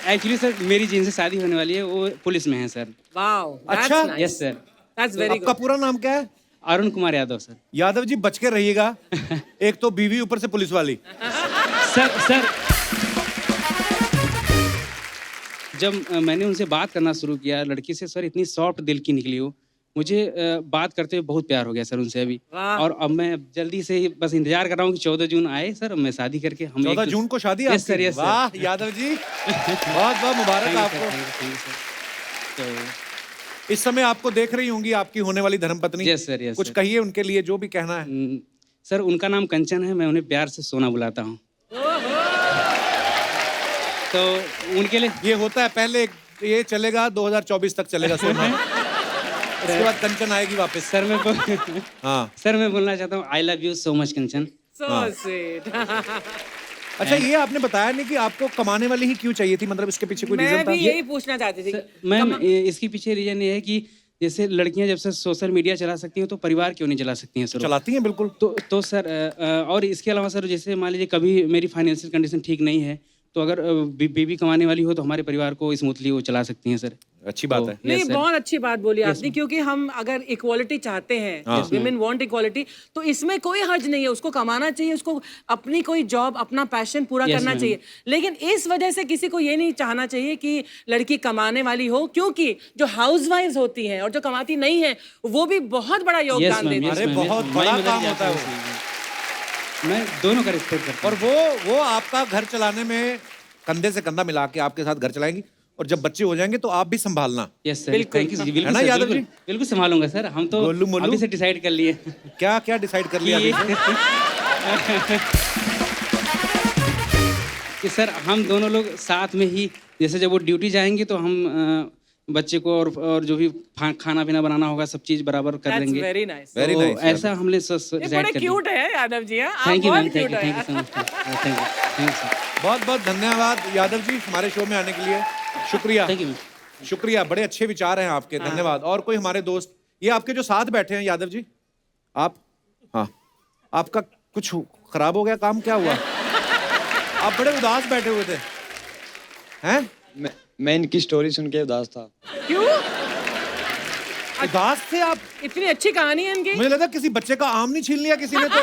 एक्चुअली सर मेरी जिनसे शादी होने वाली है वो पुलिस में है सर। वाओ, अच्छा? Yes sir. दैट्स वेरी आपका पूरा नाम क्या है? अरुण कुमार यादव सर। यादव जी, बच के रहिएगा। एक तो बीवी, ऊपर से पुलिस वाली। सर जब मैंने उनसे बात करना शुरू किया लड़की से, सर इतनी सॉफ्ट दिल की निकली हो, मुझे बात करते हुए बहुत प्यार हो गया सर उनसे अभी। और अब मैं जल्दी से ही बस इंतजार कर रहा हूँ कि 14 जून आए सर, मैं शादी करके हम 14 जून को शादी है यस सर, आपकी? Yes sir. वाह यादव जी, बहुत बहुत मुबारक आपको। तो इस समय आपको देख रही होंगी आपकी होने वाली धर्मपत्नी। यस सर, यस कुछ सर। कहिए उनके लिए जो भी कहना है। सर उनका नाम कंचन है, मैं उन्हें प्यार से सोना बुलाता हूँ। तो उनके लिए ये होता है, पहले ये चलेगा 2024 तक चलेगा सोना। उसके बाद कंचन आएगी वापस। सर मैं हाँ सर मैं बोलना चाहता हूँ I love you so much Kanchan. So sweet. अच्छा, ये आपने बताया नहीं कि आपको कमाने वाली ही क्यों चाहिए थी, मतलब इसके पीछे कोई रीजन मैं था? भी यही पूछना चाहती थी। मैम इसके पीछे रीजन ये है कि जैसे लड़कियां जब से सोशल मीडिया चला सकती हैं तो परिवार क्यों नहीं चला सकती हैं सर? चलाती हैं बिल्कुल। तो सर और इसके अलावा सर जैसे मान लीजिए कभी मेरी फाइनेंशियल कंडीशन ठीक नहीं है तो अगर बेबी कमाने वाली हो तो हमारे परिवार को स्मूथली वो चला सकती हैं सर। अच्छी बात है। नहीं, बहुत अच्छी बात बोली आपने, क्योंकि हम अगर इक्वालिटी चाहते हैं, विमेन वांट इक्वालिटी, तो इसमें कोई हर्ज नहीं है। उसको कमाना चाहिए, उसको अपनी कोई जॉब, अपना पैशन पूरा करना चाहिए। लेकिन इस वजह से किसी को ये नहीं चाहना चाहिए कि लड़की कमाने वाली हो, क्योंकि जो हाउसवाइफ्स होती हैं और जो कमाती नहीं है वो भी बहुत बड़ा योगदान देती है। अरे बहुत बड़ा काम होता है वो। मैं दोनों का रिस्पेक्ट करता हूँ। और वो आपका घर चलाने में कंधे से कंधा मिला के आपके साथ घर चलाएंगी, और जब बच्चे हो जाएंगे तो आप भी संभालना। Yes sir, thank you. बिल्कुल है ना सर, यादव बिल्कुल, जी? बिल्कुल संभालूंगा सर। हम तो गोलू मोलू? अभी से डिसाइड कर लिए। क्या क्या डिसाइड कर लिया अभी से? कि सर हम दोनों लोग साथ में ही, जैसे जब वो ड्यूटी जाएंगे तो हम बच्चे को और जो भी खाना पीना बनाना होगा सब चीज बराबर कर लेंगे। Very nice. वेरी तो नाइस। ऐसा हमने डिसाइड बड़े कर क्यूट है Yadav ji. Thank you ma'am, thank cute you है। So much, thank you sir, बहुत बहुत धन्यवाद यादव जी हमारे शो में आने के लिए। शुक्रिया, थैंक यू मैम। शुक्रिया, बड़े अच्छे विचार हैं आपके। धन्यवाद। और कोई हमारे दोस्त, ये आपके जो साथ बैठे हैं यादव जी, आप, हाँ, आपका कुछ खराब हो गया काम? क्या हुआ? आप बड़े उदास बैठे हुए थे हैं? मैं इनकी स्टोरी सुन के उदास था। क्यों उदास थे आप? इतनी अच्छी कहानी है इनकी। मुझे लगा किसी बच्चे का आम नहीं छीन लिया किसी ने तो।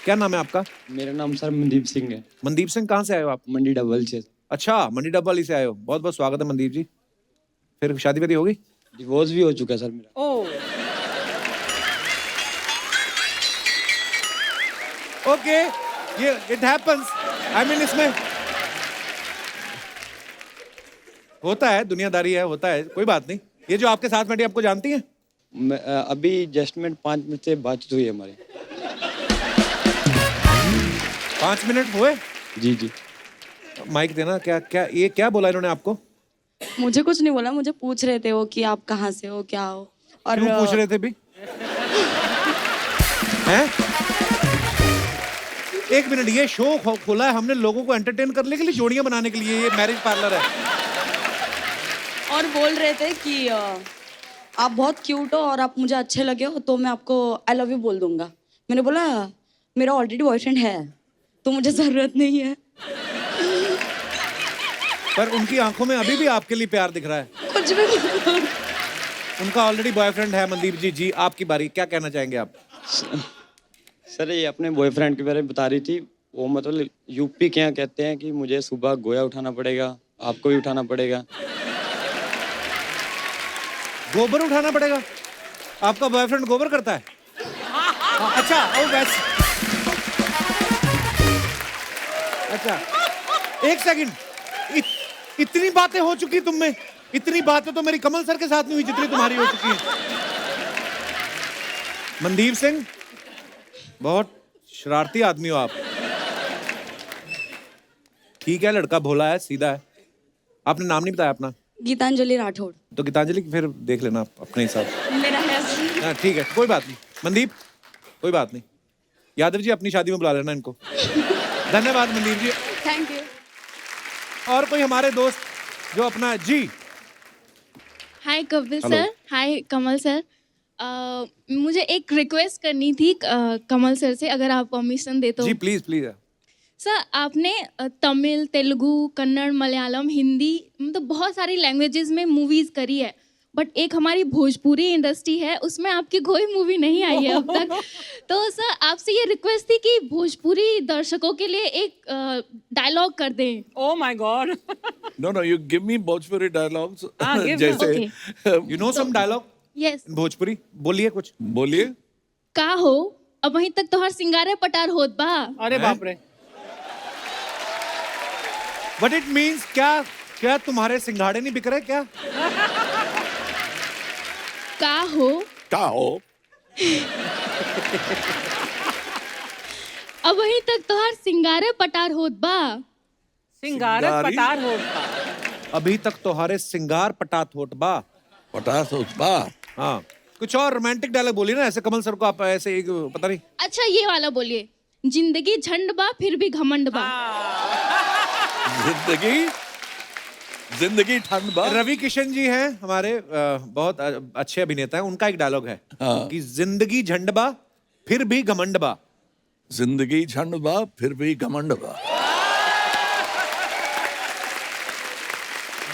क्या नाम है आपका? मेरा नाम सर मनदीप सिंह है। मनदीप सिंह, कहाँ से आए हो आप? मंडी डबल से। अच्छा, मंडी डब्बाली से आए हो। बहुत बहुत स्वागत है मनदीप जी। फिर शादी वादी होगी? डिवोर्स भी हो चुका है सर मेरा। ओह, ओके, ये इट हैपेंस। आई मीन इसमें होता है, दुनियादारी है, होता है, कोई बात नहीं। ये जो आपके साथ बैठी आपको जानती है? अभी जस्ट में 5 मिनट से बातचीत हुई है हमारी। 5 मिनट हुए? जी जी। माइक देना। क्या क्या ये क्या बोला इन्होंने आपको? मुझे कुछ नहीं बोला, मुझे पूछ रहे थे वो कि आप कहाँ से हो, क्या हो। और क्यों पूछ रहे थे भी? हैं? एक मिनट, ये शो खोला है हमने लोगों को एंटरटेन करने के लिए, जोड़ियां बनाने के लिए? ये मैरिज पार्लर है? और बोल रहे थे कि आप बहुत क्यूट हो और आप मुझे अच्छे लगे हो तो मैं आपको आई लव यू बोल दूंगा। मैंने बोला मेरा ऑलरेडी बॉयफ्रेंड है तो मुझे जरूरत नहीं है। पर उनकी आंखों में अभी भी आपके लिए प्यार दिख रहा है। कुछ भी उनका ऑलरेडी बॉयफ्रेंड है। मनदीप जी, जी आपकी बारी, क्या कहना चाहेंगे आप? सर ये अपने बॉयफ्रेंड के बारे में बता रही थी। वो मतलब यूपी के यहाँ कहते हैं कि मुझे सुबह गोया उठाना पड़ेगा, आपको भी उठाना पड़ेगा। गोबर उठाना पड़ेगा? आपका बॉयफ्रेंड गोबर करता है? अच्छा, ओ वैसे। अच्छा, एक सेकंड, इतनी बातें हो चुकी तुम में? इतनी बातें तो मेरी कमल सर के साथ नहीं हुई जितनी तुम्हारी हो चुकी है। मनदीप सिंह, बहुत शरारती आदमी हो आप। ठीक है, लड़का भोला है, सीधा है। आपने नाम नहीं बताया अपना? गीतांजलि राठौड़। तो गीतांजलि फिर देख लेना आप अपने हिसाब से। मेरा है। हाँ ठीक है, कोई बात नहीं। मनदीप, कोई बात नहीं। यादव जी, अपनी शादी में बुला लेना इनको। धन्यवाद मनदीप जी। Thank you. और कोई हमारे दोस्त जो अपना जी। हाय कपिल सर, हाय कमल सर। मुझे एक रिक्वेस्ट करनी थी कमल सर से, अगर आप परमिशन दे तो। जी प्लीज प्लीज। सर, आपने तमिल, तेलुगु, कन्नड़, मलयालम, हिंदी, मतलब बहुत सारी लैंग्वेजेस में मूवीज करी है, बट एक हमारी भोजपुरी इंडस्ट्री है, उसमें आपकी कोई मूवी नहीं आई है अब तक। तो सर, आपसे ये रिक्वेस्ट थी कि भोजपुरी दर्शकों के लिए एक डायलॉग कर दें। Oh my God. No, you give me Bhojpuri dialogues. जैसे you know some dialogue? Yes. Bhojpuri बोलिए कुछ। बोलिए। का हो, अब वहीं तक तो हर सिंगारे पटार होत बा। अरे बाप रे। But it means क्या तुम्हारे सिंघाड़े नहीं बिक रहे क्या? का हो, अब वहीं तक तो हर सिंगारे पटार होत बा। सिंगारे पटार होत बा। अभी तक तुम्हारे सिंगार पटात होत बा। पटात होत बा। हाँ, कुछ और रोमांटिक डायलॉग बोलिए ना, ऐसे कमल सर को आप ऐसे एक पता नहीं। अच्छा, ये वाला बोलिए, जिंदगी झंड बा फिर भी घमंड बा। जिंदगी ठंड बा। रवि किशन जी हैं हमारे, बहुत अच्छे अभिनेता हैं। उनका एक डायलॉग है कि जिंदगी झंड बा फिर भी घमंड बा। जिंदगी झंड बा फिर भी घमंड बा।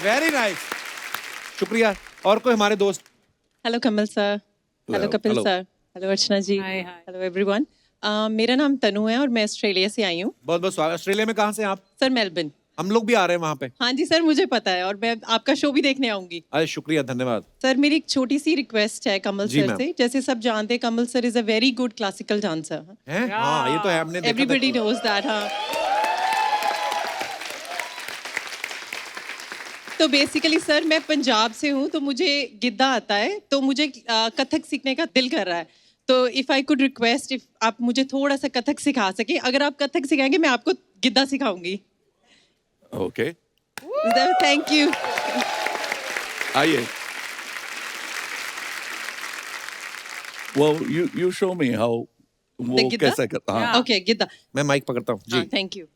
वेरी नाइस, शुक्रिया। और कोई हमारे दोस्त? Hello Kamal sir, hello Kapil sir, hello Archana ji, hello everyone. मेरा नाम तनु है और मैं ऑस्ट्रेलिया से आई हूँ। बहुत बहुत स्वागत। ऑस्ट्रेलिया में कहाँ से आप? Sir Melbourne. हम लोग भी आ रहे हैं वहाँ पे। हाँ जी सर, मुझे पता है और मैं आपका शो भी देखने आऊंगी। अरे शुक्रिया, धन्यवाद। सर, मेरी एक छोटी सी रिक्वेस्ट है कमल सर से। जैसे सब जानते हैं, Kamal sir is a very good classical dancer. हाँ, ये तो है, हमने देखा। Everybody knows that. हाँ, तो बेसिकली सर मैं पंजाब से हूँ, तो मुझे गिद्दा आता है, तो मुझे कथक सीखने का दिल कर रहा है। तो if I could request, if आप मुझे थोड़ा सा कथक सिखा सके। अगर आप कथक सिखाएंगे मैं आपको गिद्दा सिखाऊंगी। Okay, thank you. आइए। Well, you show me how वो कैसे करता। हाँ, ओके, गिद्दा। मैं माइक पकड़ता हूँ जी। Thank you.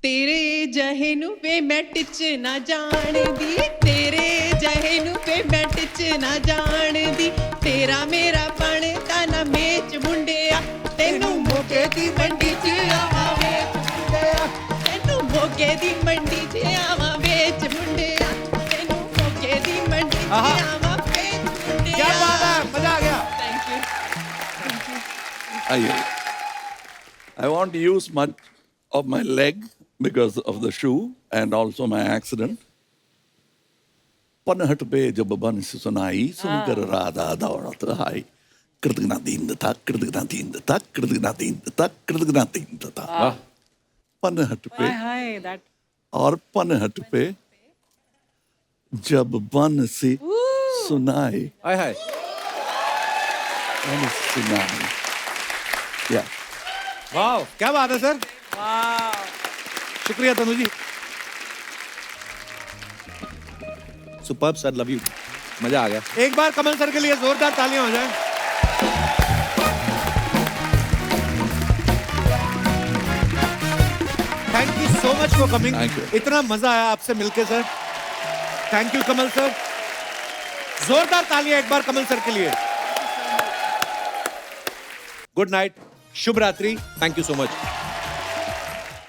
तेरे जहनु पे मैं टिच ना जान दी, तेरे जहनु पे मैं टिच ना जान दी, तेरा मेरा बनता ना मेच मुंडिया, तेनू मोके दी मंडी च आवा वेच मुंडिया, तेनू मोके दी मंडी च आवा वेच मुंडिया, तेनू मोके दी मंडी च आवा वेच मुंडिया। क्या बात है, मजा आ गया। Thank you. आइए। I want to use much of my leg because of the shoe and also my accident. पनहट पे जब बंस सुनाई, सुनकर राधा दौड़त आई, कृतज्ञता दीन था, कृतज्ञता दीन था, कृतज्ञता दीन था, कृतज्ञता दीन था। पनहट पे और पनहट पे जब बंसी सुनाई, सुनाई। या वाह, क्या बात है सर। शुक्रिया Tanu ji. Superb sir, love you. मजा आ गया। एक बार कमल सर के लिए जोरदार तालियां हो जाएं। Much for coming. Thank you. इतना मजा आया आपसे मिलके sir. Thank you Kamal sir. जोरदार तालियां एक बार कमल सर के लिए। गुड नाइट, शुभ रात्रि, थैंक यू सो मच।